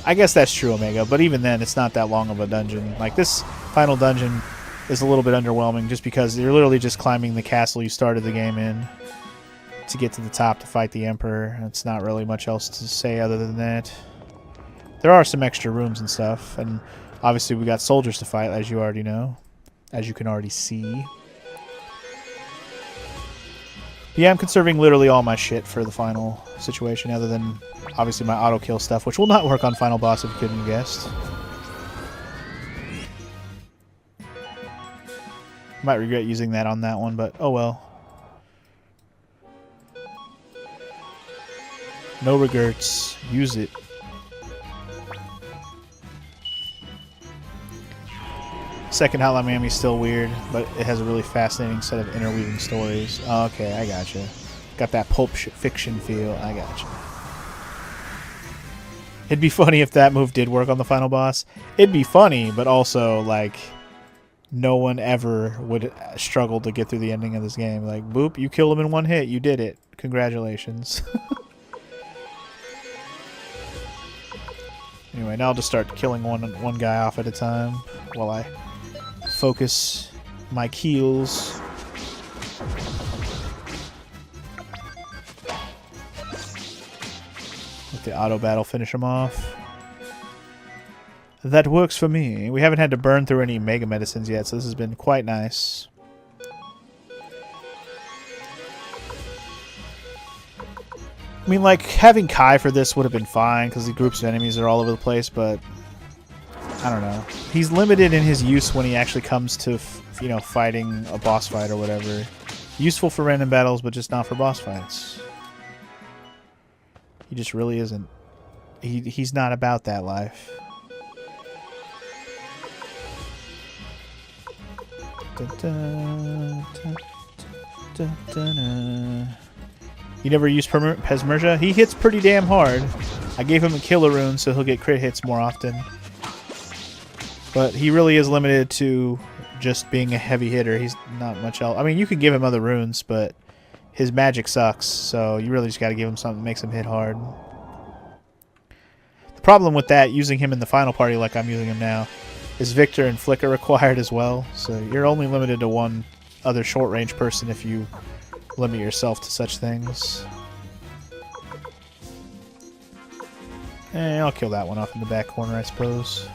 I guess that's true, Omega, but even then, it's not that long of a dungeon. Like, this final dungeon is a little bit underwhelming just because you're literally just climbing the castle you started the game in to get to the top to fight the Emperor. It's not really much else to say other than that. There are some extra rooms and stuff, and obviously we got soldiers to fight, as you already know. As you can already see. Yeah, I'm conserving literally all my shit for the final situation, other than, obviously, my auto-kill stuff, which will not work on Final Boss if you couldn't have guessed. Might regret using that on that one, but oh well. No regrets. Use it. Second Hotline Miami is still weird, but it has a really fascinating set of interweaving stories. Oh, okay, I gotcha. Got that pulp fiction feel. I gotcha. It'd be funny if that move did work on the final boss. It'd be funny, but also, like, no one ever would struggle to get through the ending of this game. Like, boop, you kill him in one hit. You did it. Congratulations. Anyway, now I'll just start killing one guy off at a time while I focus my keels. Let the auto battle finish him off. That works for me. We haven't had to burn through any mega medicines yet, so this has been quite nice. I mean, like, having Kai for this would have been fine, because the groups of enemies are all over the place, but I don't know. He's limited in his use when he actually comes to, you know, fighting a boss fight or whatever. Useful for random battles, but just not for boss fights. He just really isn't. He's not about that life. You never used Pesmerga? He hits pretty damn hard. I gave him a killer rune, so he'll get crit hits more often. But he really is limited to just being a heavy hitter. He's not much else. I mean, you can give him other runes, but his magic sucks, so you really just got to give him something that makes him hit hard. The problem with that, using him in the final party like I'm using him now, is Victor and Flick are required as well, so you're only limited to one other short-range person if you limit yourself to such things. I'll kill that one off in the back corner, I suppose.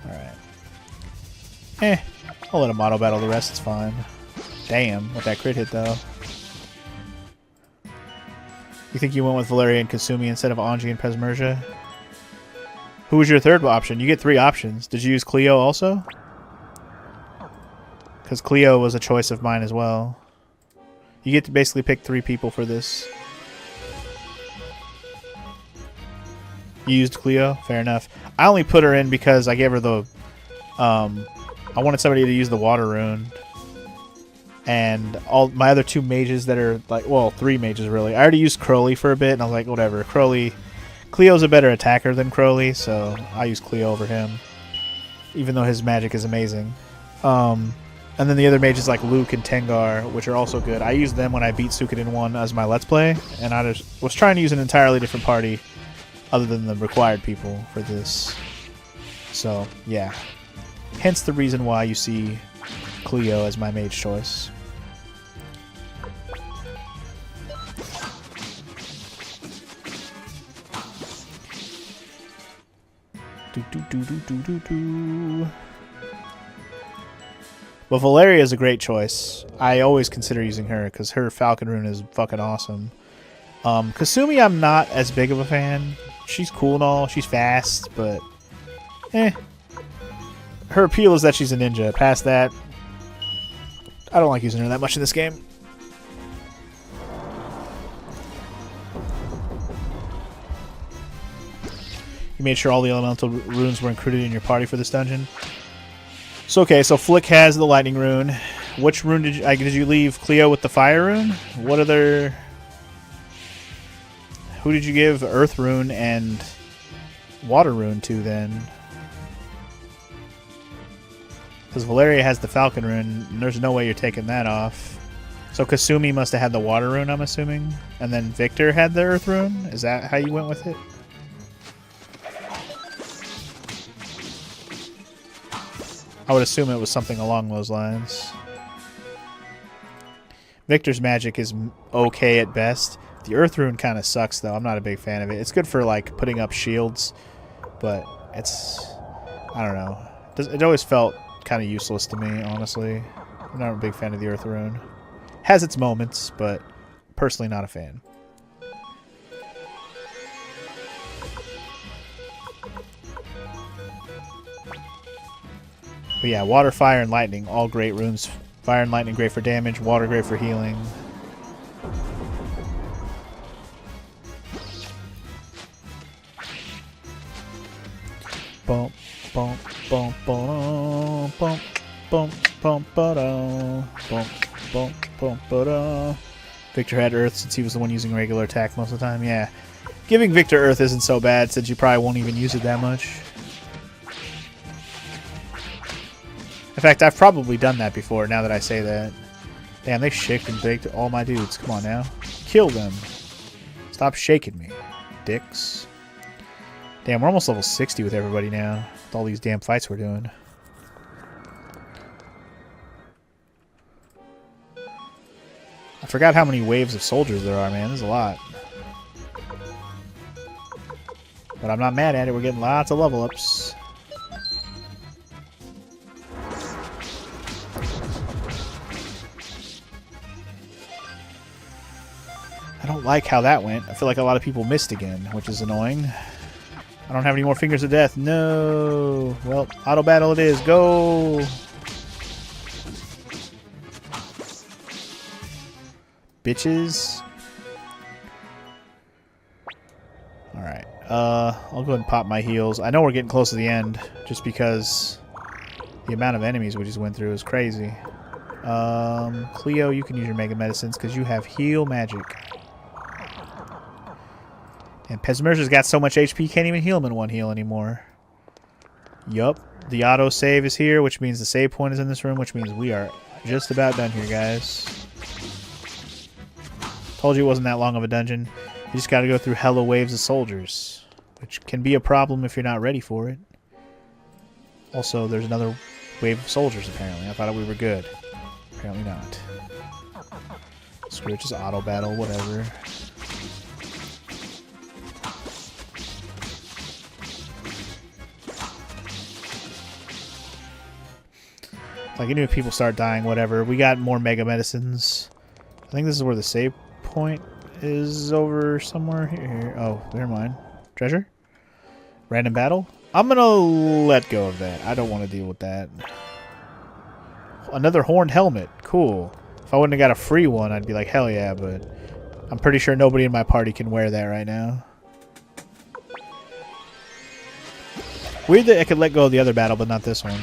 Alright. I'll let him auto-battle the rest, it's fine. Damn, with that crit hit, though. You think you went with Valeria and Kasumi instead of Anji and Pesmerga? Who was your third option? You get 3 options. Did you use Cleo also? Because Cleo was a choice of mine as well. You get to basically pick 3 people for this. You used Cleo? Fair enough. I only put her in because I gave her the... I wanted somebody to use the water rune. And all my other 2 mages that are like... Well, 3 mages really. I already used Crowley for a bit, and I was like, whatever. Cleo's a better attacker than Crowley, so I use Cleo over him. Even though his magic is amazing. And then the other mages like Luke and Tengar, which are also good. I used them when I beat Suikoden 1 as my Let's Play, and I just was trying to use an entirely different party other than the required people for this. So, yeah. Hence the reason why you see Cleo as my mage choice. Well, Valeria is a great choice. I always consider using her because her Falcon rune is fucking awesome. Kasumi, I'm not as big of a fan. She's cool and all. She's fast, but her appeal is that she's a ninja. Past that, I don't like using her that much in this game. You made sure all the elemental runes were included in your party for this dungeon. So okay, so Flick has the lightning rune. Which rune did you leave Cleo with the fire rune? What other... Who did you give earth rune and water rune to then? Because Valeria has the falcon rune, and there's no way you're taking that off. So Kasumi must have had the water rune, I'm assuming. And then Victor had the earth rune? Is that how you went with it? I would assume it was something along those lines. Victor's magic is okay at best. The earth rune kind of sucks, though. I'm not a big fan of it. It's good for, like, putting up shields, but it's... I don't know. It always felt kind of useless to me, honestly. I'm not a big fan of the earth rune. Has its moments, but personally not a fan. But yeah, water, fire, and lightning, all great runes. Fire and lightning great for damage, water great for healing. Bump, bump, bump, bump, bump, bump, bump, bump, bump, bump. Victor had Earth since he was the one using regular attack most of the time. Yeah, giving Victor Earth isn't so bad since you probably won't even use it that much. In fact, I've probably done that before, now that I say that. Damn, they shaked and baked all my dudes. Come on now. Kill them. Stop shaking me, dicks. Damn, we're almost level 60 with everybody now. With all these damn fights we're doing. I forgot how many waves of soldiers there are, man. There's a lot. But I'm not mad at it. We're getting lots of level ups. I don't like how that went. I feel like a lot of people missed again, which is annoying. I don't have any more fingers of death. No. Well, auto battle it is. Go. Bitches. Alright. I'll go ahead and pop my heals. I know we're getting close to the end, just because the amount of enemies we just went through is crazy. Cleo, you can use your Mega Medicines because you have heal magic. And Pesmerger's got so much HP, you can't even heal him in one heal anymore. Yup. The auto save is here, which means the save point is in this room, which means we are just about done here, guys. Told you it wasn't that long of a dungeon. You just got to go through hella waves of soldiers, which can be a problem if you're not ready for it. Also, there's another wave of soldiers, apparently. I thought we were good. Apparently not. Screw it, just auto battle, whatever. Like, even if people start dying, whatever. We got more mega medicines. I think this is where the save point is over somewhere here. Oh, never mind. Treasure? Random battle? I'm gonna let go of that. I don't want to deal with that. Another horned helmet. Cool. If I wouldn't have got a free one, I'd be like, hell yeah, but I'm pretty sure nobody in my party can wear that right now. Weird that I could let go of the other battle, but not this one.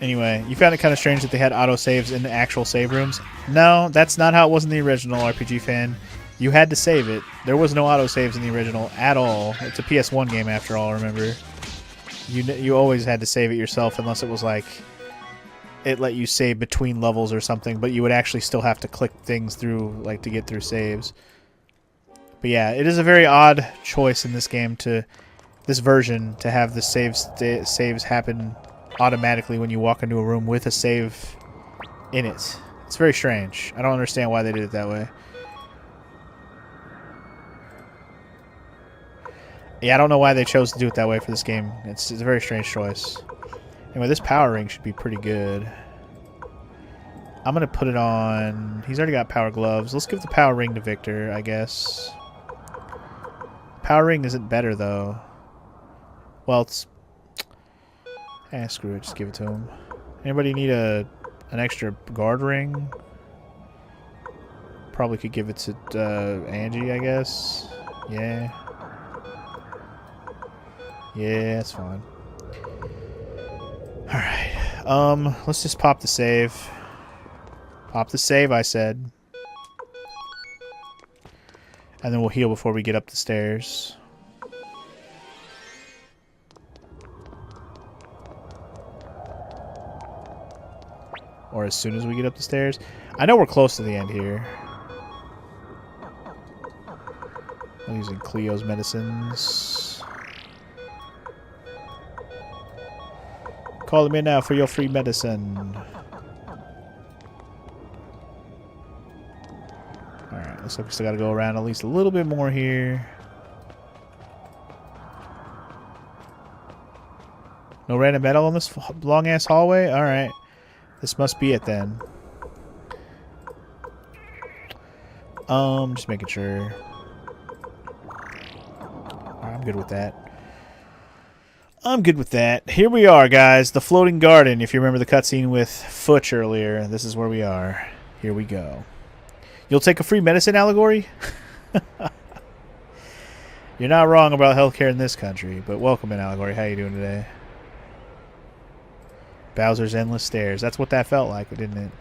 Anyway, you found it kind of strange that they had autosaves in the actual save rooms. No, that's not how it was in the original, RPG fan. You had to save it. There was no autosaves in the original at all. It's a PS1 game after all, remember? You always had to save it yourself unless it was like it let you save between levels or something, but you would actually still have to click things through like to get through saves. But yeah, it is a very odd choice in this game to this version to have the saves happen automatically when you walk into a room with a save in it. It's very strange. I don't understand why they did it that way. Yeah, I don't know why they chose to do it that way for this game. It's a very strange choice. Anyway, this power ring should be pretty good. I'm going to put it on... He's already got power gloves. Let's give the power ring to Victor, I guess. Power ring isn't better, though. Well, it's... screw it. Just give it to him. Anybody need an extra guard ring? Probably could give it to Angie, I guess. Yeah. Yeah, that's fine. Alright. Let's just pop the save. Pop the save, I said. And then we'll heal before we get up the stairs. Or as soon as we get up the stairs. I know we're close to the end here. I'm using Cleo's medicines. Call me now for your free medicine. Alright, looks like we still gotta go around at least a little bit more here. No random metal in this long-ass hallway? Alright. This must be it then. Just making sure. Alright, I'm good with that. I'm good with that. Here we are, guys. The floating garden. If you remember the cutscene with Futch earlier, this is where we are. Here we go. You'll take a free medicine, Allegory? You're not wrong about healthcare in this country, but welcome in, Allegory. How you doing today? Bowser's Endless Stairs. That's what that felt like, didn't it?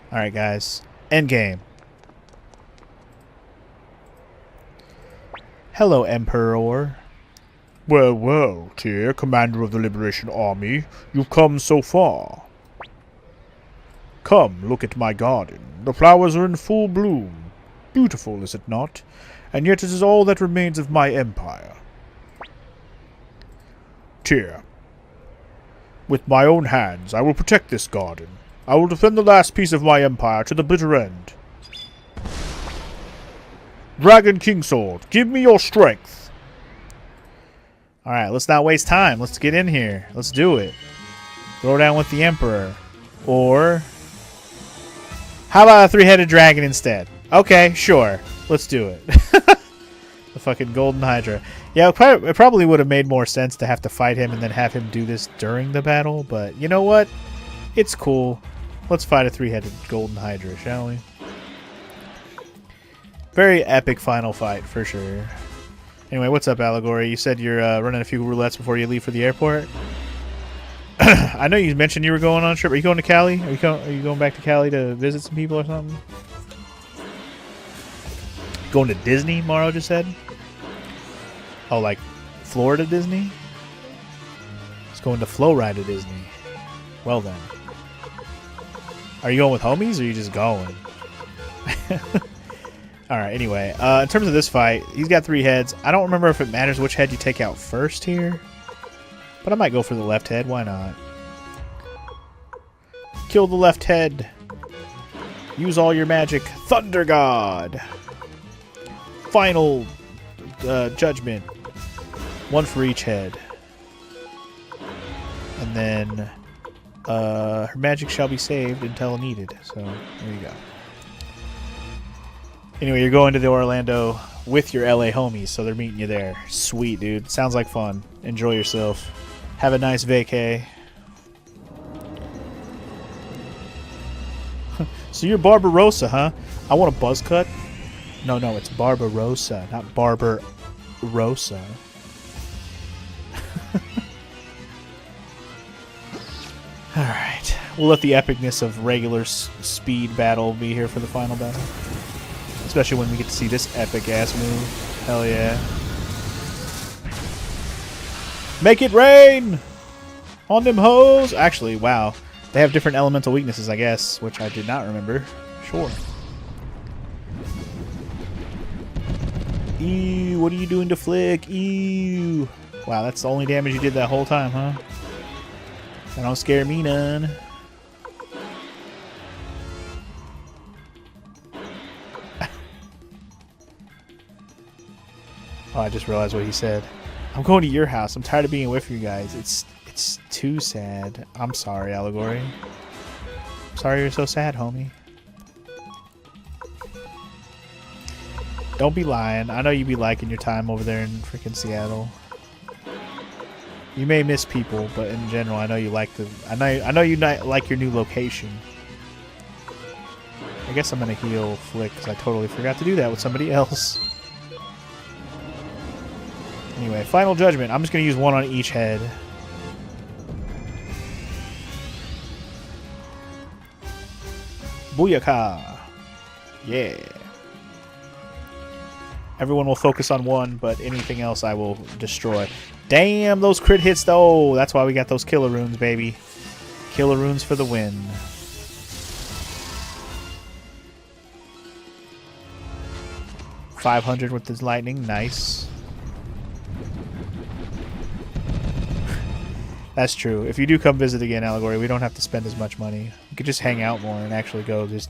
Alright, guys. Endgame. Hello, Emperor. Well, well, Tyr, commander of the Liberation Army, you've come so far. Come, look at my garden. The flowers are in full bloom. Beautiful, is it not? And yet it is all that remains of my empire. Tyr, with my own hands, I will protect this garden. I will defend the last piece of my empire to the bitter end. Dragon Kingsword, give me your strength. Alright, let's not waste time. Let's get in here. Let's do it. Throw down with the Emperor. Or... how about a three-headed dragon instead? Okay, sure. Let's do it. The fucking Golden Hydra. Yeah, it probably would have made more sense to have to fight him and then have him do this during the battle. But you know what? It's cool. Let's fight a three-headed Golden Hydra, shall we? Very epic final fight, for sure. Anyway, what's up, Allegory? You said you're running a few roulettes before you leave for the airport? I know you mentioned you were going on a trip. Are you going to Cali? Are you going back to Cali to visit some people or something? Going to Disney, Morrow just said. Oh, like Florida Disney? It's going to Flow Ride to Disney. Well then. Are you going with homies or are you just going? Alright, anyway. In terms of this fight, he's got 3 heads. I don't remember if it matters which head you take out first here. But I might go for the left head. Why not? Kill the left head. Use all your magic. Thunder God. Final judgment. 1 for each head. And then her magic shall be saved until needed. So there you go. Anyway, you're going to the Orlando with your LA homies, so they're meeting you there. Sweet, dude. Sounds like fun. Enjoy yourself. Have a nice vacay. So you're Barbarossa, huh? I want a buzz cut. No, it's Barbarossa, not Barbarossa. Alright. We'll let the epicness of regular speed battle be here for the final battle. Especially when we get to see this epic-ass move. Hell yeah. Make it rain! On them hoes! Actually, wow. They have different elemental weaknesses, I guess, which I did not remember. Sure. Ew, what are you doing to Flick? Ew. Wow, that's the only damage you did that whole time, huh? That don't scare me none. Oh, I just realized what he said. I'm going to your house. I'm tired of being away from you guys. It's too sad. I'm sorry, Allegory. I'm sorry you're so sad, homie. Don't be lying. I know you be liking your time over there in freaking Seattle. You may miss people, but in general, I know you like the. I know you like your new location. I guess I'm gonna heal Flick because I totally forgot to do that with somebody else. Anyway, final judgment. I'm just gonna use 1 on each head. Booyaka! Yeah. Everyone will focus on 1, but anything else I will destroy. Damn, those crit hits though! That's why we got those killer runes, baby. Killer runes for the win. $500 with this lightning, nice. That's true. If you do come visit again, Allegory, we don't have to spend as much money. We could just hang out more and actually go just,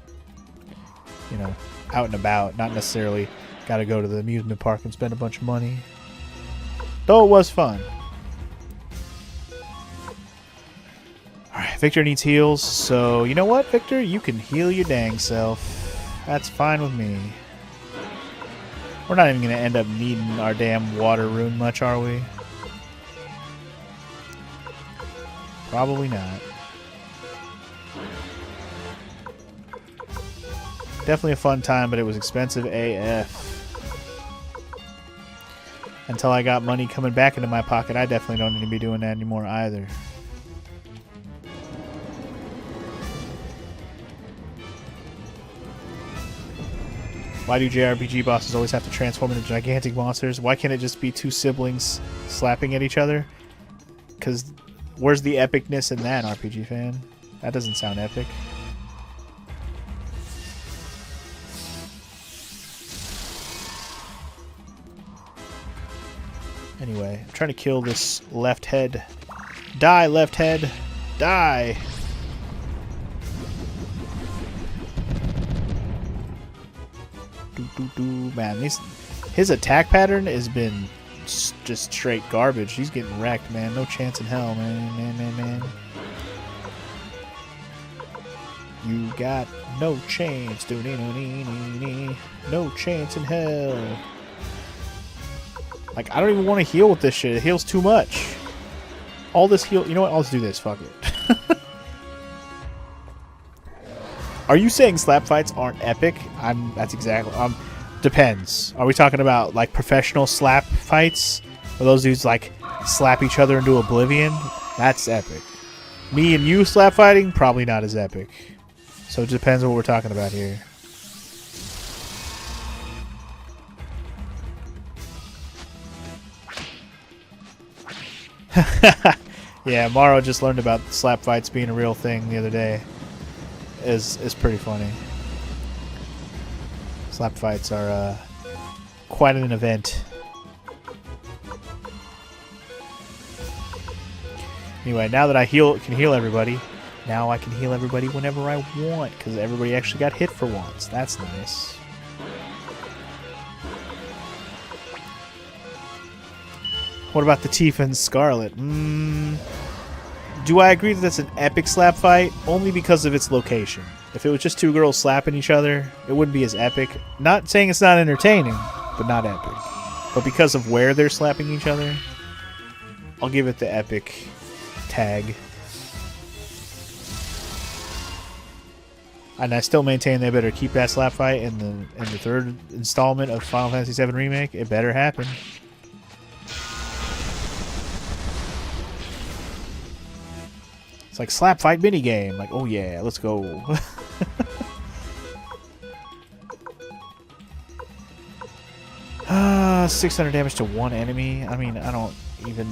you know, out and about. Not necessarily got to go to the amusement park and spend a bunch of money. Though it was fun. Alright, Victor needs heals. So, you know what, Victor? You can heal your dang self. That's fine with me. We're not even going to end up needing our damn water rune much, are we? Probably not. Definitely a fun time, but it was expensive AF. Until I got money coming back into my pocket, I definitely don't need to be doing that anymore either. Why do JRPG bosses always have to transform into gigantic monsters? Why can't it just be 2 siblings slapping at each other? Because where's the epicness in that, RPG fan? That doesn't sound epic. Anyway, I'm trying to kill this left head. Die, left head! Die! Man, his attack pattern has been just straight garbage. He's getting wrecked, man. No chance in hell, man. You got no chance. No chance in hell. Like, I don't even want to heal with this shit. It heals too much. All this heal... You know what? I'll just do this. Fuck it. Are you saying slap fights aren't epic? That's exactly... Depends. Are we talking about, like, professional slap fights? Where those dudes, like, slap each other into oblivion? That's epic. Me and you slap fighting, probably not as epic. So it depends on what we're talking about here. Yeah, Maro just learned about slap fights being a real thing the other day. Is pretty funny. Slap fights are quite an event. Anyway, now that I can heal everybody, now I can heal everybody whenever I want, because everybody actually got hit for once. That's nice. What about the Tifa and Scarlet? Do I agree that that's an epic slap fight? Only because of its location. If it was just two girls slapping each other, it wouldn't be as epic. Not saying it's not entertaining, but not epic. But because of where they're slapping each other, I'll give it the epic tag. And I still maintain they better keep that slap fight in the third installment of Final Fantasy VII Remake. It better happen. It's like slap fight minigame. Like, oh yeah, let's go. 600 damage to one enemy. I mean, I don't even...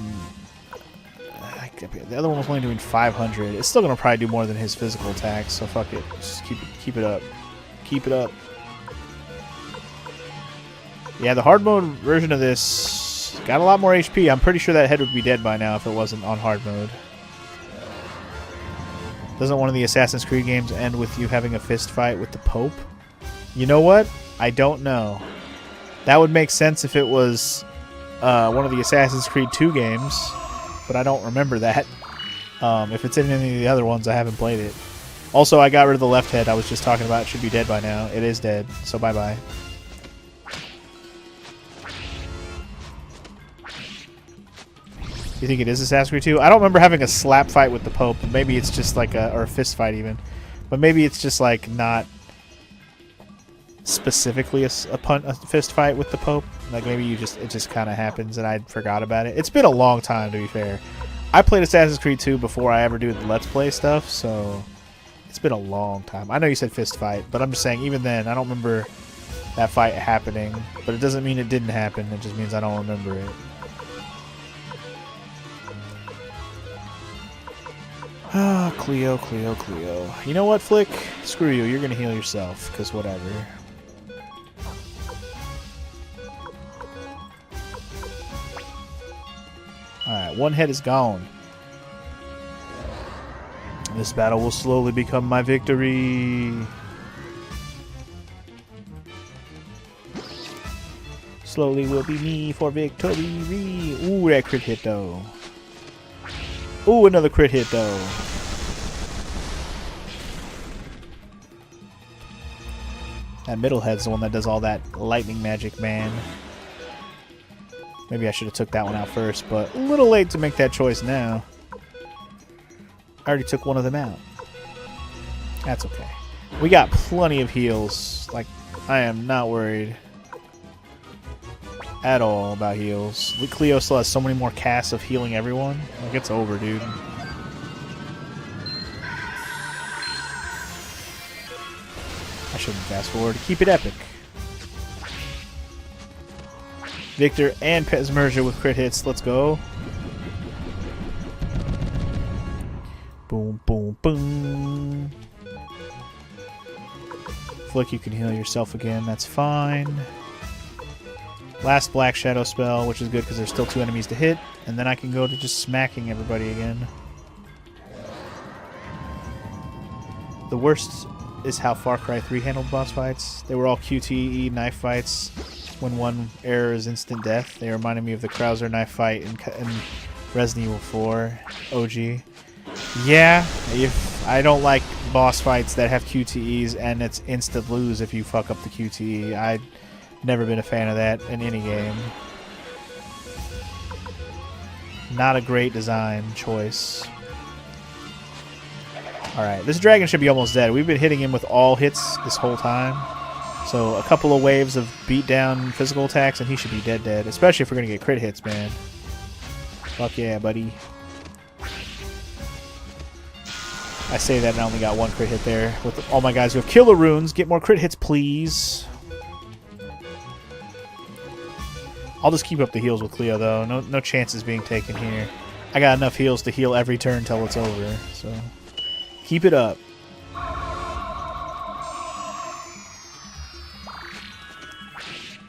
The other one was only doing 500. It's still gonna probably do more than his physical attacks, so fuck it. Just keep it up. Keep it up. Yeah, the hard mode version of this got a lot more HP. I'm pretty sure that head would be dead by now if it wasn't on hard mode. Doesn't one of the Assassin's Creed games end with you having a fist fight with the Pope? You know what? I don't know. That would make sense if it was one of the Assassin's Creed 2 games, but I don't remember that. If it's in any of the other ones, I haven't played it. Also, I got rid of the left head I was just talking about. It should be dead by now. It is dead, so bye-bye. You think it is Assassin's Creed 2? I don't remember having a slap fight with the Pope. Maybe it's just like or a fist fight even. But maybe it's just like not specifically a fist fight with the Pope. Like maybe it just kind of happens and I forgot about it. It's been a long time, to be fair. I played Assassin's Creed 2 before I ever do the Let's Play stuff, so it's been a long time. I know you said fist fight, but I'm just saying even then I don't remember that fight happening. But it doesn't mean it didn't happen. It just means I don't remember it. Ah, Cleo, Cleo, Cleo. You know what, Flick? Screw you. You're gonna heal yourself, because whatever. Alright, one head is gone. This battle will slowly become my victory. Slowly will be me for victory. Ooh, that crit hit, though. Ooh, another crit hit, though. That middle head's the one that does all that lightning magic, man. Maybe I should have took that one out first, but a little late to make that choice now. I already took one of them out. That's okay. We got plenty of heals. Like, I am not worried at all about heals. Cleo still has so many more casts of healing everyone. Like, it's over, dude. I shouldn't fast forward. Keep it epic. Victor and Pesmerga with crit hits. Let's go. Boom, boom, boom. Flick, you can heal yourself again. That's fine. Last Black Shadow spell, which is good because there's still 2 enemies to hit. And then I can go to just smacking everybody again. The worst is how Far Cry 3 handled boss fights. They were all QTE knife fights. When one error is instant death. They reminded me of the Krauser knife fight in Resident Evil 4 OG. Yeah, if I don't like boss fights that have QTEs and it's instant lose if you fuck up the QTE. I've never been a fan of that in any game. Not a great design choice. Alright, this dragon should be almost dead. We've been hitting him with all hits this whole time. So a couple of waves of beatdown physical attacks and he should be dead. Especially if we're going to get crit hits, man. Fuck yeah, buddy. I say that and I only got one crit hit there. With all my guys who have killer runes, get more crit hits, please. I'll just keep up the heals with Cleo, though. No chances being taken here. I got enough heals to heal every turn till it's over, so keep it up.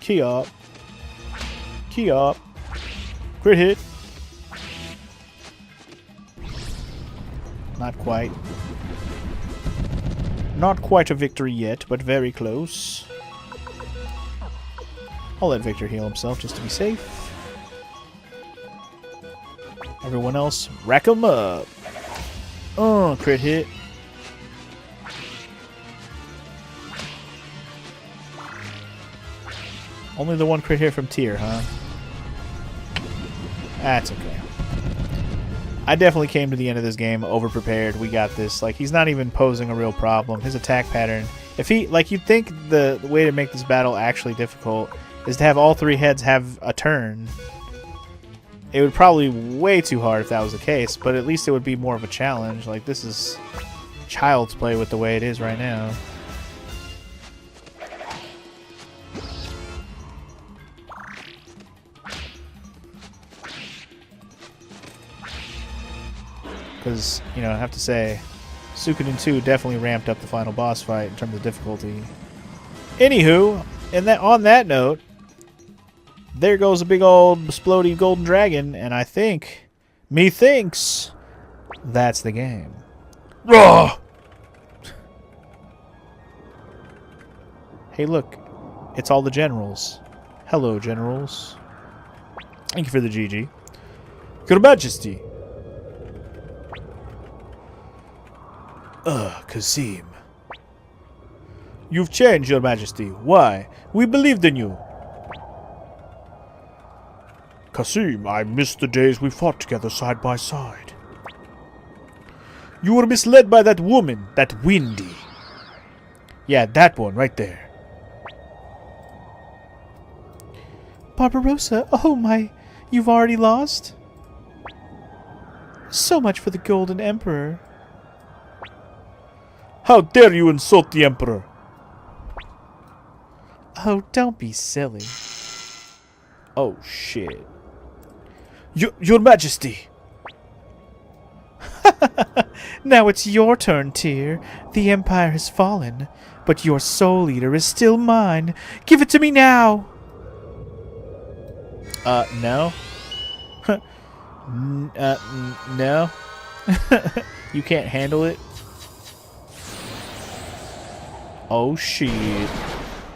Key up. Key up. Crit hit. Not quite. Not quite a victory yet, but very close. I'll let Victor heal himself just to be safe. Everyone else, rack him up. Oh, crit hit. Only the one crit hit from Tyr, huh? That's okay. I definitely came to the end of this game over-prepared. We got this. Like, he's not even posing a real problem. His attack pattern... If he... Like, you'd think the way to make this battle actually difficult is to have all three heads have a turn. It would probably be way too hard if that was the case, but at least it would be more of a challenge. Like, this is child's play with the way it is right now. Because, you know, I have to say, Suikoden 2 definitely ramped up the final boss fight in terms of difficulty. Anywho, on that note, there goes a big old explodey golden dragon, and I think, methinks, that's the game. Raw! Hey, look, it's all the generals. Hello, generals. Thank you for the GG. Your Majesty. Kazim. You've changed, Your Majesty. Why? We believed in you. Kasim, I miss the days we fought together side by side. You were misled by that woman, that Windy. Yeah, that one right there. Barbarossa, oh my, you've already lost? So much for the Golden Emperor. How dare you insult the Emperor? Oh, don't be silly. Oh, shit. Your Majesty. Now it's your turn, Tyr. The Empire has fallen, but your Soul Eater is still mine. Give it to me now! No? No? You can't handle it? Oh, shit.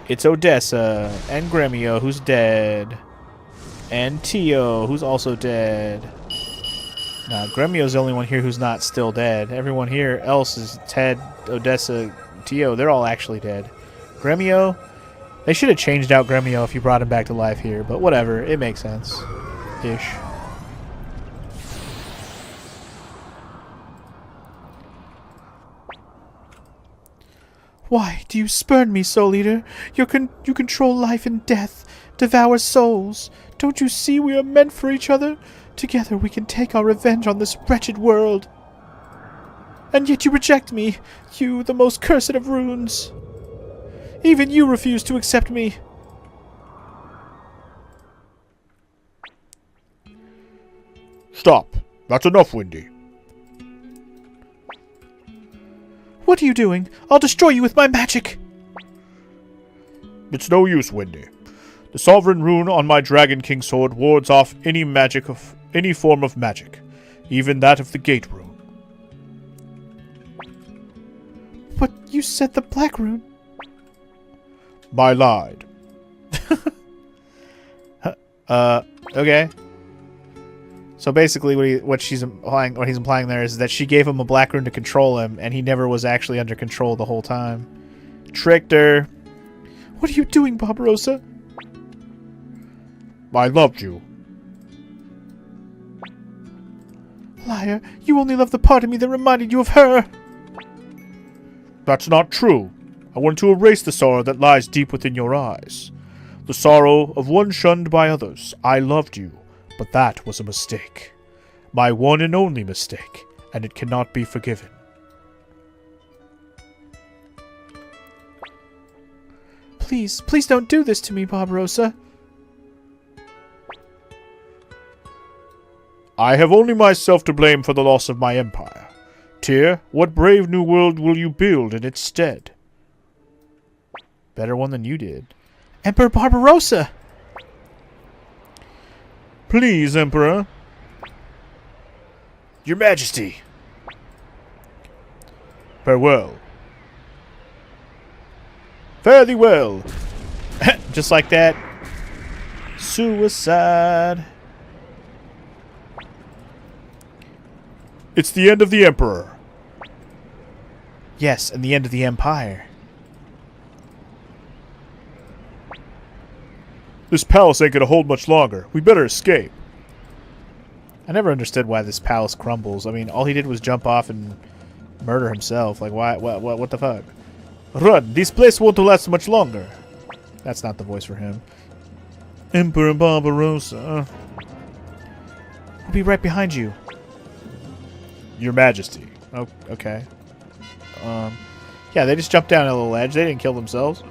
It's Odessa, and Gremio, who's dead. And Tio, who's also dead. Nah, Gremio's the only one here who's not still dead. Everyone here else is Ted, Odessa, Tio. They're all actually dead. Gremio? They should have changed out Gremio if you brought him back to life here, but whatever. It makes sense. Ish. Why do you spurn me, Soul Eater? You control life and death, devour souls. Don't you see we are meant for each other? Together we can take our revenge on this wretched world. And yet you reject me, you, the most cursed of runes. Even you refuse to accept me. Stop. That's enough, Windy. What are you doing? I'll destroy you with my magic. It's no use, Windy. The sovereign rune on my Dragon King sword wards off any form of magic, even that of the gate rune. But you said the black rune. I lied. Okay. So basically what he's implying there is that she gave him a black rune to control him, and he never was actually under control the whole time. Tricked her. What are you doing, Barbarossa? I loved you. Liar, you only loved the part of me that reminded you of her. That's not true. I want to erase the sorrow that lies deep within your eyes. The sorrow of one shunned by others. I loved you, but that was a mistake. My one and only mistake, and it cannot be forgiven. Please, please don't do this to me, Barbarossa. I have only myself to blame for the loss of my empire. Tyr, what brave new world will you build in its stead? Better one than you did. Emperor Barbarossa! Please, Emperor. Your Majesty. Farewell. Fare thee well. Just like that. Suicide. It's the end of the Emperor. Yes, and the end of the Empire. This palace ain't gonna hold much longer. We better escape. I never understood why this palace crumbles. I mean, all he did was jump off and murder himself. Like, why? What the fuck? Run! This place won't last much longer. That's not the voice for him. Emperor Barbarossa. We'll be right behind you. Your Majesty. Oh, okay. Yeah, they just jumped down a little ledge. They didn't kill themselves.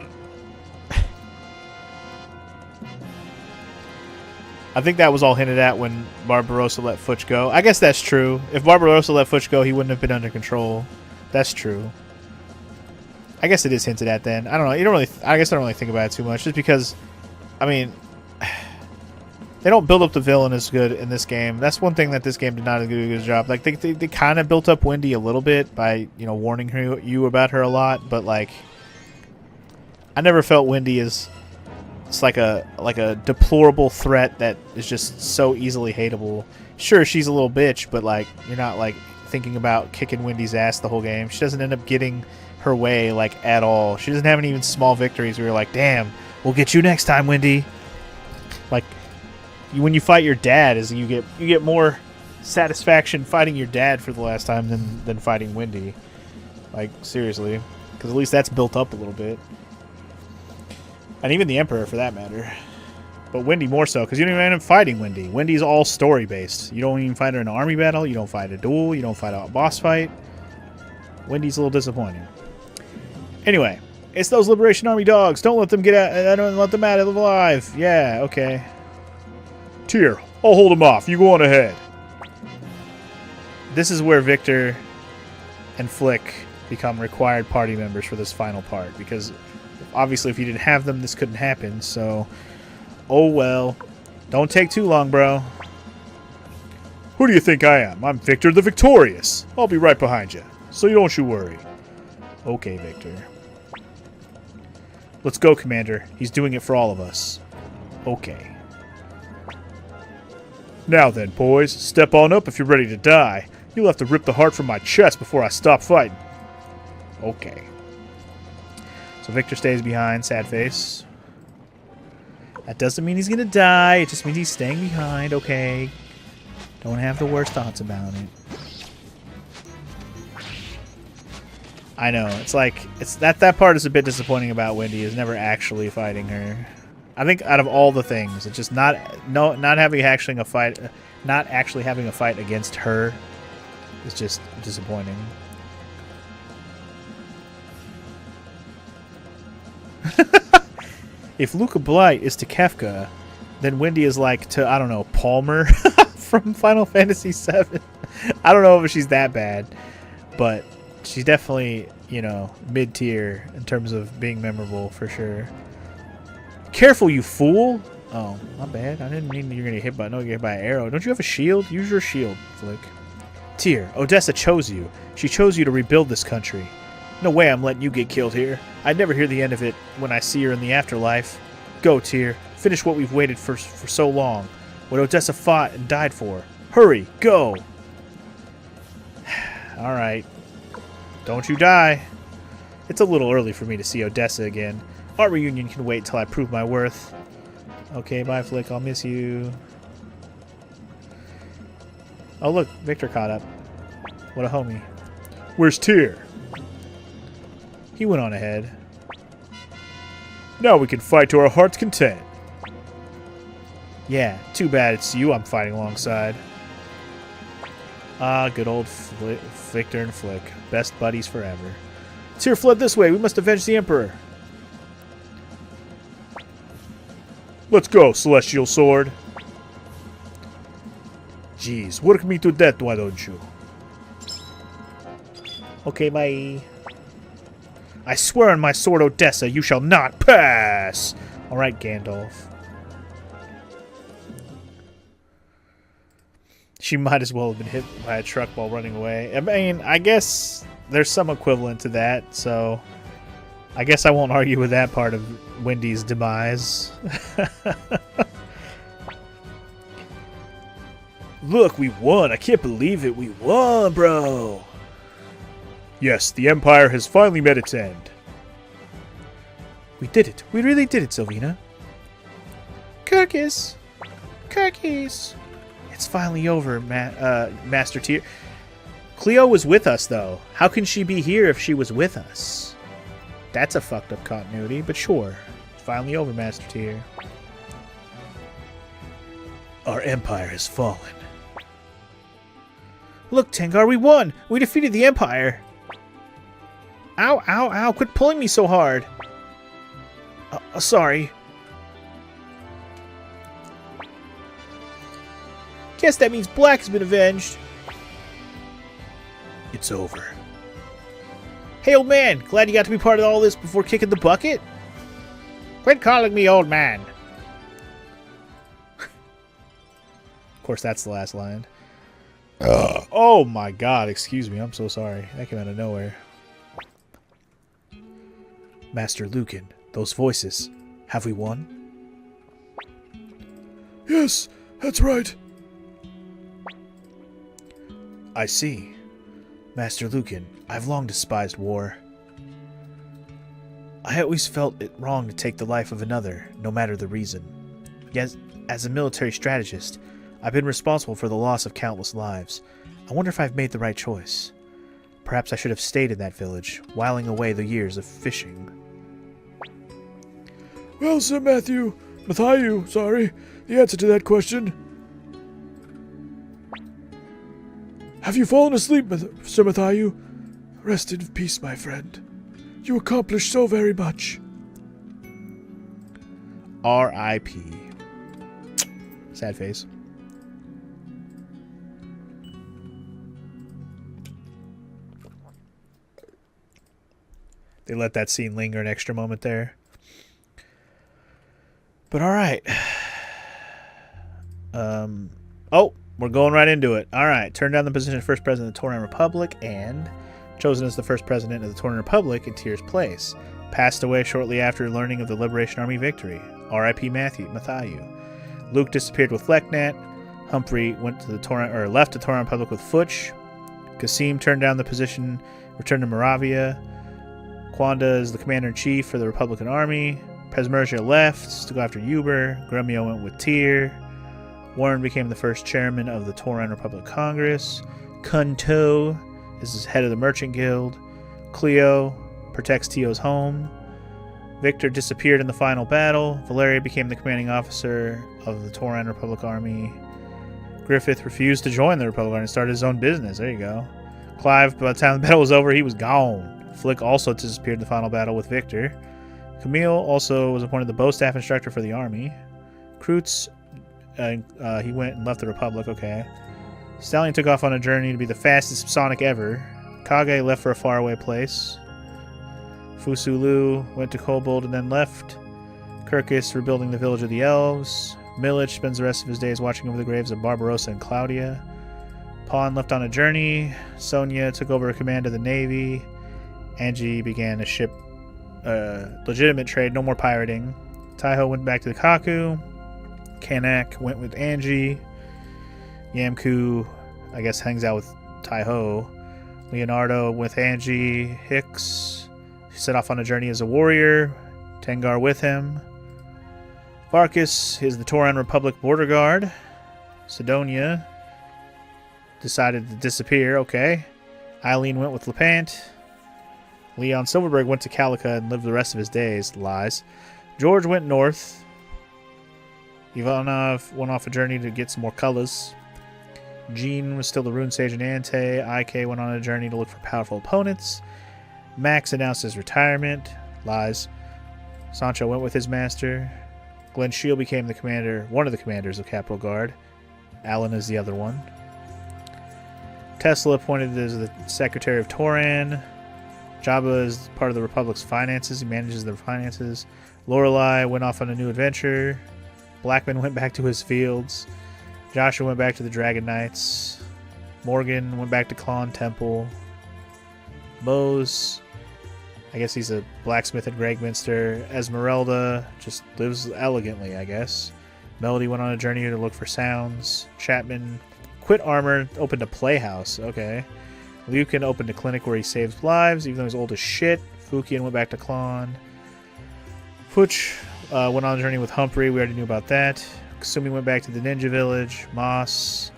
I think that was all hinted at when Barbarossa let Futch go. I guess that's true. If Barbarossa let Futch go, he wouldn't have been under control. That's true. I guess it is hinted at then. I don't know. You don't really. I guess I don't really think about it too much, just because. I mean, they don't build up the villain as good in this game. That's one thing that this game did not do a good job. Like they kind of built up Wendy a little bit by warning you about her a lot, but like I never felt Wendy as it's like a deplorable threat that is just so easily hateable. Sure, she's a little bitch, but like you're not like thinking about kicking Wendy's ass the whole game. She doesn't end up getting her way like at all. She doesn't have any even small victories where you're like, damn, we'll get you next time, Wendy. Like when you fight your dad, is you get more satisfaction fighting your dad for the last time than fighting Wendy. Like seriously, because at least that's built up a little bit. And even the Emperor, for that matter. But Wendy more so, because you don't even end up fighting Wendy. Wendy's all story-based. You don't even fight her in an army battle. You don't fight a duel. You don't fight a boss fight. Wendy's a little disappointing. Anyway, it's those Liberation Army dogs. Don't let them get out. Don't let them out alive. Yeah, okay. Tyr, I'll hold him off. You go on ahead. This is where Victor and Flick become required party members for this final part, because obviously if you didn't have them, this couldn't happen. So, oh well. Don't take too long, bro. Who do you think I am? I'm Victor the Victorious. I'll be right behind you, so you don't you worry. Okay, Victor. Let's go, Commander. He's doing it for all of us. Okay. Now then, boys, step on up if you're ready to die. You'll have to rip the heart from my chest before I stop fighting. Okay. So Victor stays behind, sad face. That doesn't mean he's gonna die, it just means he's staying behind, okay. Don't have the worst thoughts about it. I know, it's like that part is a bit disappointing about Wendy, is never actually fighting her. I think out of all the things, it's just not having a fight against her is just disappointing. If Luca Blight is to Kefka, then Wendy is like to, I don't know, Palmer from Final Fantasy VII. I don't know if she's that bad, but she's definitely, mid-tier in terms of being memorable for sure. Careful, you fool! Oh, my bad. I didn't mean you're gonna get hit by. No, you're hit by an arrow. Don't you have a shield? Use your shield, Flick. Tyr, Odessa chose you. She chose you to rebuild this country. No way I'm letting you get killed here. I'd never hear the end of it when I see her in the afterlife. Go, Tyr. Finish what we've waited for so long. What Odessa fought and died for. Hurry, go! Alright. Don't you die. It's a little early for me to see Odessa again. Our reunion can wait till I prove my worth. Okay, bye, Flick. I'll miss you. Oh, look. Victor caught up. What a homie. Where's Tyr? He went on ahead. Now we can fight to our heart's content. Yeah, too bad it's you I'm fighting alongside. Ah, good old Victor and Flick. Best buddies forever. Tyr fled this way. We must avenge the Emperor. Let's go, Celestial Sword. Jeez, work me to death, why don't you? Okay, bye. I swear on my sword Odessa, you shall not pass! Alright, Gandalf. She might as well have been hit by a truck while running away. I mean, I guess there's some equivalent to that, so I guess I won't argue with that part of Wendy's demise. Look, we won. I can't believe it. We won, bro. Yes, the Empire has finally met its end. We did it. We really did it, Sylvina. Kirkis! Kirkis! It's finally over, Master Tyr. Cleo was with us, though. How can she be here if she was with us? That's a fucked up continuity, but sure. It's finally over, Master Tyr. Our Empire has fallen. Look, Tengar, we won! We defeated the Empire! Ow, ow, ow, quit pulling me so hard! Sorry. Guess that means Black has been avenged. It's over. Hey, old man, glad you got to be part of all this before kicking the bucket? Quit calling me old man. Of course, that's the last line. Oh my god, excuse me, I'm so sorry. That came out of nowhere. Master Lucan, those voices. Have we won? Yes, that's right. I see. Master Lucan, I've long despised war. I always felt it wrong to take the life of another, no matter the reason. Yet, as a military strategist, I've been responsible for the loss of countless lives. I wonder if I've made the right choice. Perhaps I should have stayed in that village, whiling away the years of fishing. Well, Sir Matthew, sorry, the answer to that question. Have you fallen asleep, Sir Matthew? Rest in peace, my friend. You accomplished so very much. R.I.P. Sad face. They let that scene linger an extra moment there. But alright. Oh, we're going right into it. Alright, turned down the position of first president of the Tauran Republic and chosen as the first president of the Tauran Republic in Tyr's place. Passed away shortly after learning of the Liberation Army victory. R.I.P. Matthew. Luke disappeared with Leknat. Humphrey went to the left the Tauran Republic with Futch. Kasim turned down the position, returned to Moravia. Quanda is the commander-in-chief for the Republican Army. Pesmerga left to go after Uber. Gremio went with Tyr. Warren became the first chairman of the Tauran Republic Congress. Kunto is head of the Merchant Guild. Cleo protects Tio's home. Victor disappeared in the final battle. Valeria became the commanding officer of the Tauran Republic Army. Griffith refused to join the Republic Army and started his own business. There you go. Clive, by the time the battle was over, he was gone. Flick also disappeared in the final battle with Victor. Camille also was appointed the bow staff instructor for the army. Kreutz, he went and left the Republic, okay. Stallion took off on a journey to be the fastest Sonic ever. Kage left for a faraway place. Fusulu went to Kobold and then left. Kirkus rebuilding the village of the elves. Milich spends the rest of his days watching over the graves of Barbarossa and Claudia. Pawn left on a journey. Sonia took over command of the navy. Angie began a ship legitimate trade, no more pirating. Taiho went back to the Kaku. Kanak went with Angie. Yamku, I guess, hangs out with Taiho. Leonardo with Angie. Hicks set off on a journey as a warrior. Tengar with him. Varkas is the Tauran Republic border guard. Sidonia decided to disappear. Okay. Eileen went with Lepant. Leon Silverberg went to Calica and lived the rest of his days. Lies. George went north. Ivanov went off a journey to get some more colors. Jean was still the rune sage in Ante. IK went on a journey to look for powerful opponents. Max announced his retirement. Lies. Sancho went with his master. Glenn Shield became the commander, one of the commanders of Capital Guard. Alan is the other one. Tesla appointed as the Secretary of Toran. Jabba is part of the Republic's finances. He manages their finances. Lorelei went off on a new adventure. Blackman went back to his fields. Joshua went back to the Dragon Knights. Morgan went back to Klon Temple. Mose, I guess he's a blacksmith at Gregminster. Esmeralda just lives elegantly, I guess. Melody went on a journey to look for sounds. Chapman quit armor, opened a playhouse. Okay. Lucan opened a clinic where he saves lives, even though he's old as shit. Fukian went back to Klon. Fuch went on a journey with Humphrey. We already knew about that. Kasumi went back to the ninja village. Moss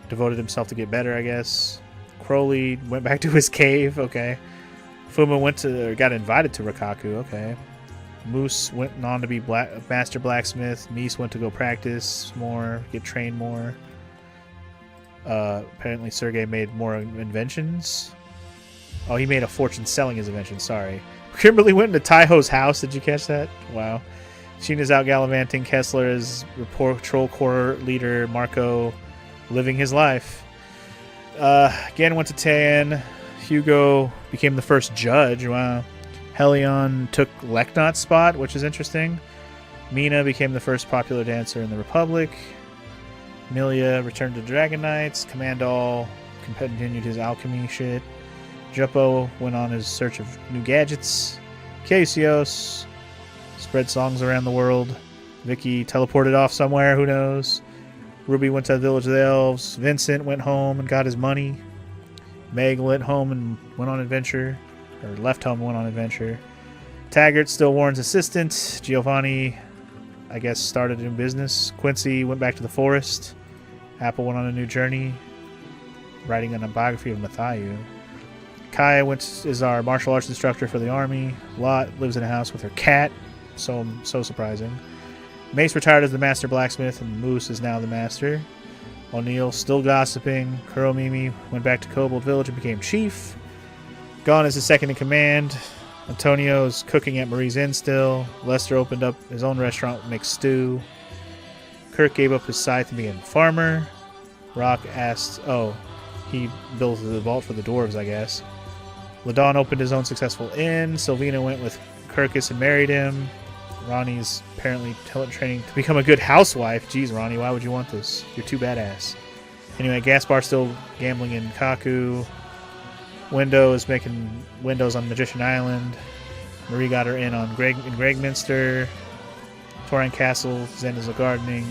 devoted himself to get better, I guess. Crowley went back to his cave. Okay. Fuma got invited to Rikaku. Okay. Moose went on to be master blacksmith. Mies went to go practice more, get trained more. Apparently Sergei made more inventions. Oh, he made a fortune selling his inventions. Sorry. Kimberly went into Taiho's house. Did you catch that? Wow. Sheena's out gallivanting. Kessler is patrol corps leader. Marco living his life. Gan went to Tan. Hugo became the first judge. Wow. Helion took Leknot's spot, which is interesting. Mina became the first popular dancer in the Republic. Milia returned to Dragon Knights. Commandal continued his alchemy shit. Juppo went on his search of new gadgets. Casios spread songs around the world. Vicky teleported off somewhere, who knows. Ruby went to the Village of the Elves. Vincent went home and got his money. Meg went home and went on adventure. Or left home and went on adventure. Taggart still Warren's assistant. Giovanni, I guess, started a new business. Quincy went back to the forest. Apple went on a new journey, writing an biography of Mathayu. Kaya is our martial arts instructor for the army. Lot lives in a house with her cat. So surprising. Mace retired as the master blacksmith, and Moose is now the master. O'Neill still gossiping. Kuromimi went back to Kobold Village and became chief. Gon is the second in command. Antonio's cooking at Marie's Inn still. Lester opened up his own restaurant with mixed stew. Kirk gave up his scythe and became a farmer. Rock asked... Oh, he built the vault for the dwarves, I guess. Ladon opened his own successful inn. Sylvina went with Kirkus and married him. Ronnie's apparently training to become a good housewife. Jeez, Ronnie, why would you want this? You're too badass. Anyway, Gaspar's still gambling in Kaku. Window is making windows on Magician Island. Marie got her in on Gregminster. Toran Castle, Zen is a gardening.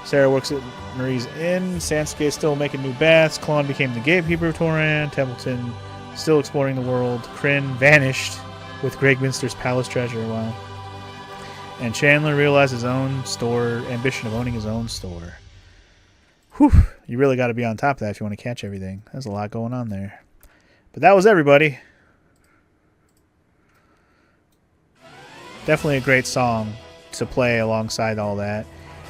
Sarah works at Marie's Inn. Sansuke is still making new baths. Klon became the gatekeeper of Toran. Templeton still exploring the world. Kryn vanished with Gregminster's palace treasure. Wow. And Chandler realized his own store, ambition of owning his own store. Whew. You really got to be on top of that if you want to catch everything. There's a lot going on there. But that was everybody. Definitely a great song to play alongside all that.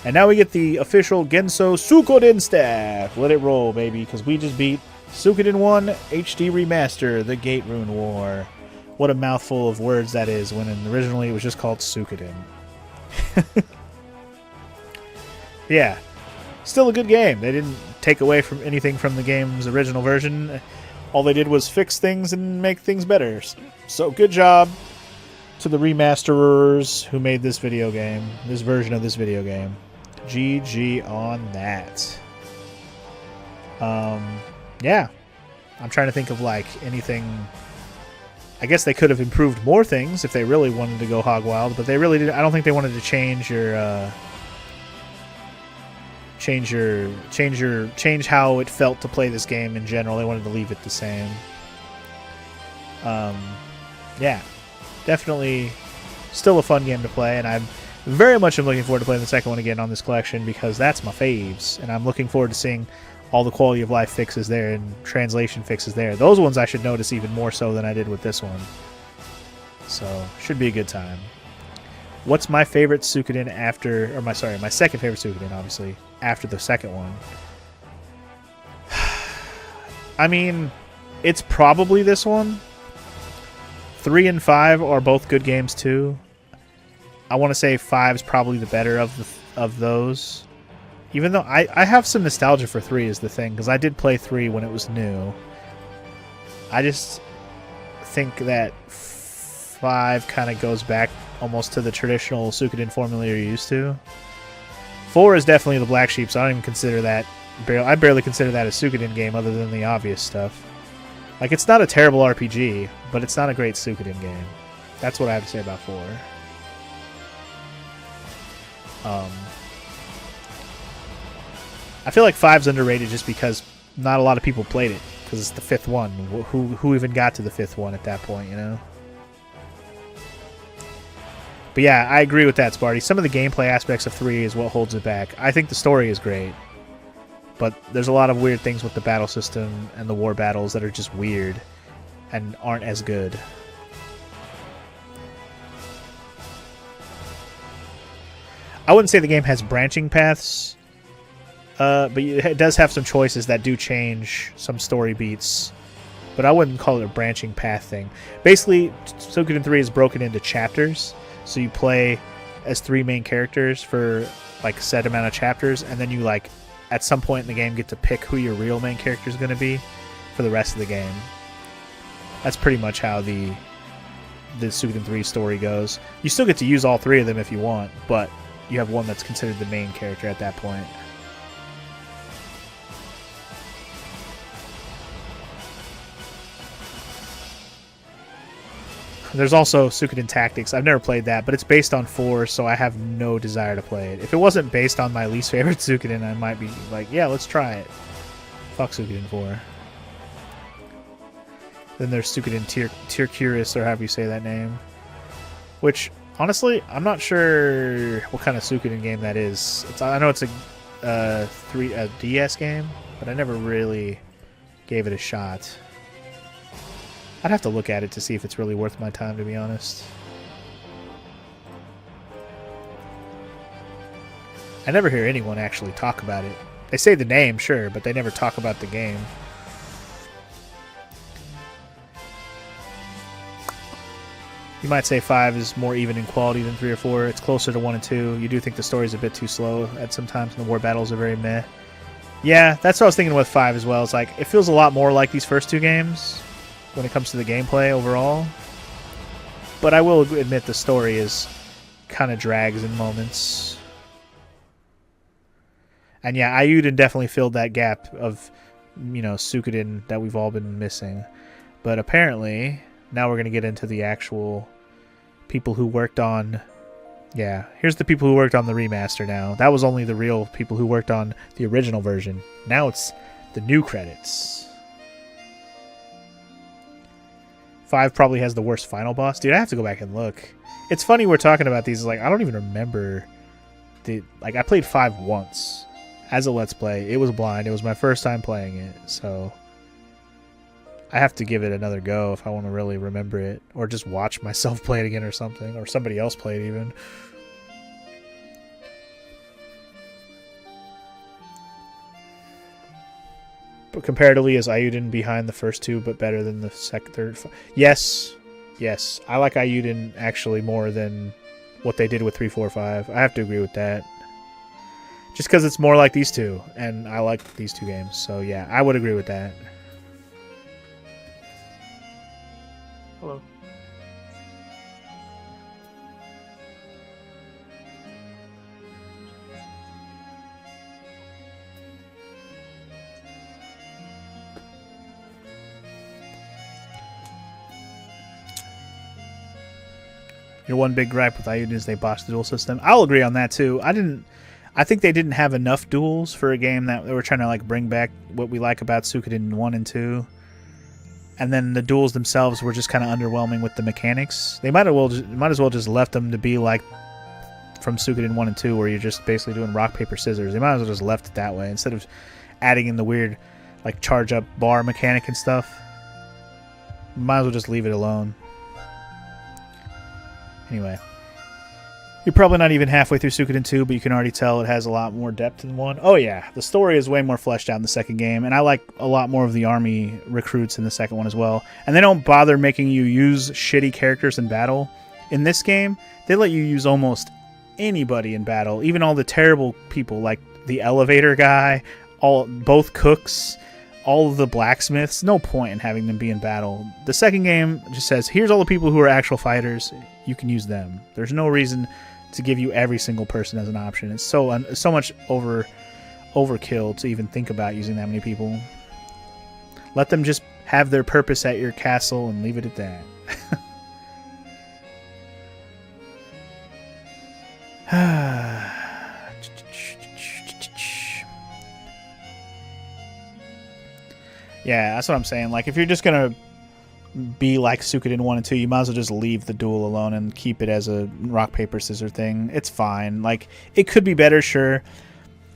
And now we get the official Genso Suikoden staff. Let it roll, baby, because we just beat Suikoden 1 HD Remaster, The Gate Rune War. What a mouthful of words that is, when originally it was just called Suikoden. Yeah. Still a good game. They didn't take away from anything from the game's original version. All they did was fix things and make things better. So good job to the remasterers who made this video game, this version of this video game. GG on that. Yeah. I'm trying to think of like anything. I guess they could have improved more things if they really wanted to go hog wild, but they really did. I don't think they wanted to change change how it felt to play this game in general. They wanted to leave it the same. Yeah, definitely still a fun game to play, and I'm very much looking forward to playing the second one again on this collection because that's my faves, and I'm looking forward to seeing all the quality of life fixes there and translation fixes there. Those ones I should notice even more so than I did with this one. So, should be a good time. What's my favorite Suikoden after, or my second favorite Suikoden, obviously, after the second one? I mean, it's probably this one. 3 and 5 are both good games too. I want to say 5's probably the better of those. Even though I have some nostalgia for 3 is the thing, because I did play 3 when it was new. I just think that 5 kind of goes back almost to the traditional Suikoden formula you're used to. 4 is definitely the black sheep, so I don't even consider that. I barely consider that a Suikoden game other than the obvious stuff. Like, it's not a terrible RPG, but it's not a great Suikoden game. That's what I have to say about 4. I feel like 5's underrated just because not a lot of people played it, because it's the 5th one. Who even got to the 5th one at that point, you know? But yeah, I agree with that, Sparty. Some of the gameplay aspects of 3 is what holds it back. I think the story is great, but there's a lot of weird things with the battle system and the war battles that are just weird and aren't as good. I wouldn't say the game has branching paths, but it does have some choices that do change some story beats. But I wouldn't call it a branching path thing. Basically, Suikoden 3 is broken into chapters, so you play as 3 main characters for like a set amount of chapters, and then you like at some point in the game get to pick who your real main character is going to be for the rest of the game. That's pretty much how the Suikoden 3 story goes. You still get to use all 3 of them if you want, but you have one that's considered the main character at that point. There's also Suikoden Tactics. I've never played that, but it's based on 4, so I have no desire to play it. If it wasn't based on my least favorite Suikoden, I might be like, yeah, let's try it. Fuck Suikoden 4. Then there's Suikoden Tiercurus, or however you say that name. Which, honestly, I'm not sure what kind of Suikoden game that is. I know it's a DS game, but I never really gave it a shot. I'd have to look at it to see if it's really worth my time, to be honest. I never hear anyone actually talk about it. They say the name, sure, but they never talk about the game. You might say 5 is more even in quality than 3 or 4. It's closer to 1 and 2. You do think the story's a bit too slow at some times, and the war battles are very meh. Yeah, that's what I was thinking with 5 as well. It's like, it feels a lot more like these first 2 games when it comes to the gameplay overall. But I will admit the story is kind of drags in moments. And yeah, Ayuden definitely filled that gap of, you know, Suikoden that we've all been missing. But apparently, now we're going to get into the actual people who worked on... Yeah, here's the people who worked on the remaster now. That was only the real people who worked on the original version. Now it's the new credits. 5 probably has the worst final boss. Dude, I have to go back and look. It's funny we're talking about these. Like, I don't even remember... Like, I played 5 once as a Let's Play. It was blind. It was my first time playing it, so... I have to give it another go if I want to really remember it. Or just watch myself play it again or something. Or somebody else play it even. But comparatively, is Ayuden behind the first 2 but better than the second, third? Yes. Yes. I like Ayuden actually more than what they did with 3, 4, 5. I have to agree with that. Just because it's more like these 2. And I like these 2 games. So yeah, I would agree with that. Hello. Your one big gripe with Ayuden is they botched the duel system. I'll agree on that too. I think they didn't have enough duels for a game that they were trying to like bring back what we like about Suikoden 1 and 2. And then the duels themselves were just kind of underwhelming with the mechanics. They might as well just left them to be like from Suikoden 1 and 2, where you're just basically doing rock, paper, scissors. They might as well just left it that way instead of adding in the weird like charge up bar mechanic and stuff. Might as well just leave it alone. Anyway. You're probably not even halfway through Suikoden 2, but you can already tell it has a lot more depth than 1. Oh yeah, the story is way more fleshed out in the second game, and I like a lot more of the army recruits in the second one as well. And they don't bother making you use shitty characters in battle. In this game, they let you use almost anybody in battle, even all the terrible people like the elevator guy, both cooks, all of the blacksmiths. No point in having them be in battle. The second game just says, here's all the people who are actual fighters. You can use them. There's no reason to give you every single person as an option. It's so much overkill to even think about using that many people. Let them just have their purpose at your castle and leave it at that. Yeah, that's what I'm saying. Like, if you're just gonna be like Suikoden 1 and 2, you might as well just leave the duel alone and keep it as a rock, paper, scissors thing. It's fine. Like, it could be better, sure,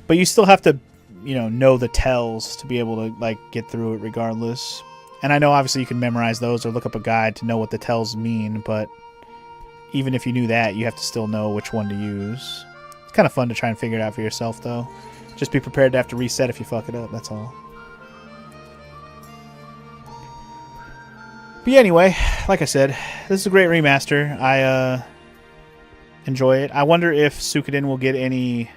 but you still have to, know the tells to be able to, like, get through it regardless. And I know, obviously, you can memorize those or look up a guide to know what the tells mean, but even if you knew that, you have to still know which one to use. It's kind of fun to try and figure it out for yourself, though. Just be prepared to have to reset if you fuck it up, that's all. But yeah, anyway, like I said, this is a great remaster. I enjoy it. I wonder if Suikoden will get any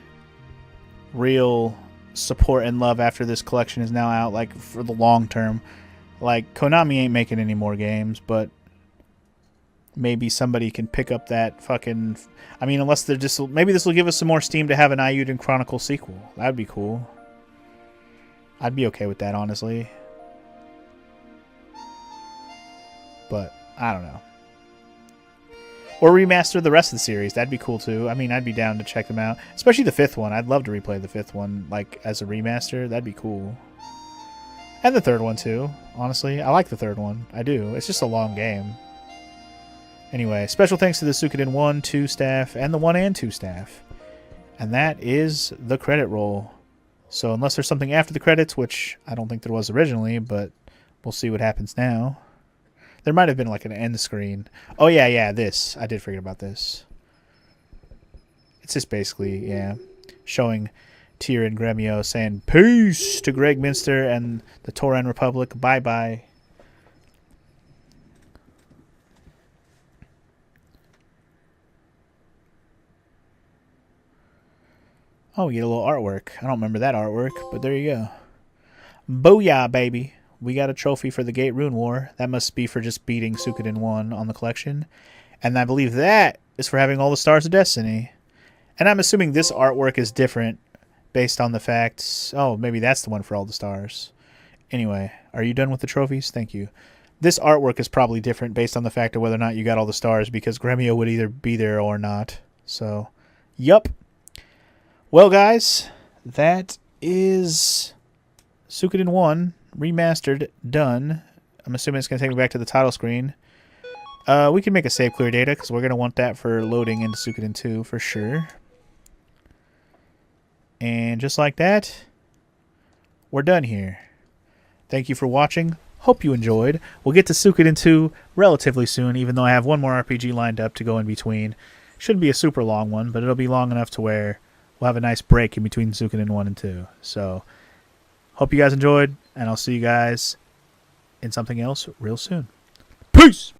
real support and love after this collection is now out, like, for the long term. Like, Konami ain't making any more games, but maybe somebody can pick up that fucking... I mean, unless they're just... Maybe this will give us some more steam to have an Ayuden Chronicle sequel. That'd be cool. I'd be okay with that, honestly. But, I don't know. Or remaster the rest of the series. That'd be cool, too. I mean, I'd be down to check them out. Especially the 5th one. I'd love to replay the 5th one, like, as a remaster. That'd be cool. And the 3rd one, too. Honestly, I like the 3rd one. I do. It's just a long game. Anyway, special thanks to the Suikoden 1, 2 staff, and the 1 and 2 staff. And that is the credit roll. So, unless there's something after the credits, which I don't think there was originally, but we'll see what happens now. There might have been like an end screen. Oh, yeah, this. I did forget about this. It's just basically, yeah, showing Tyr and Gremio saying peace to Gregminster and the Tauran Republic. Bye-bye. Oh, we get a little artwork. I don't remember that artwork, but there you go. Booyah, baby. We got a trophy for the Gate Rune War. That must be for just beating Suikoden 1 on the collection. And I believe that is for having all the Stars of Destiny. And I'm assuming this artwork is different based on the facts. Oh, maybe that's the one for all the stars. Anyway, are you done with the trophies? Thank you. This artwork is probably different based on the fact of whether or not you got all the stars, because Gremio would either be there or not. So, yup. Well, guys, that is Suikoden 1 remastered, done. I'm assuming it's going to take me back to the title screen. We can make a save clear data because we're going to want that for loading into Suikoden 2 for sure. And just like that, we're done here. Thank you for watching. Hope you enjoyed. We'll get to Suikoden 2 relatively soon, even though I have one more RPG lined up to go in between. Shouldn't be a super long one, but it'll be long enough to where we'll have a nice break in between Suikoden 1 and 2. So, hope you guys enjoyed, and I'll see you guys in something else real soon. Peace!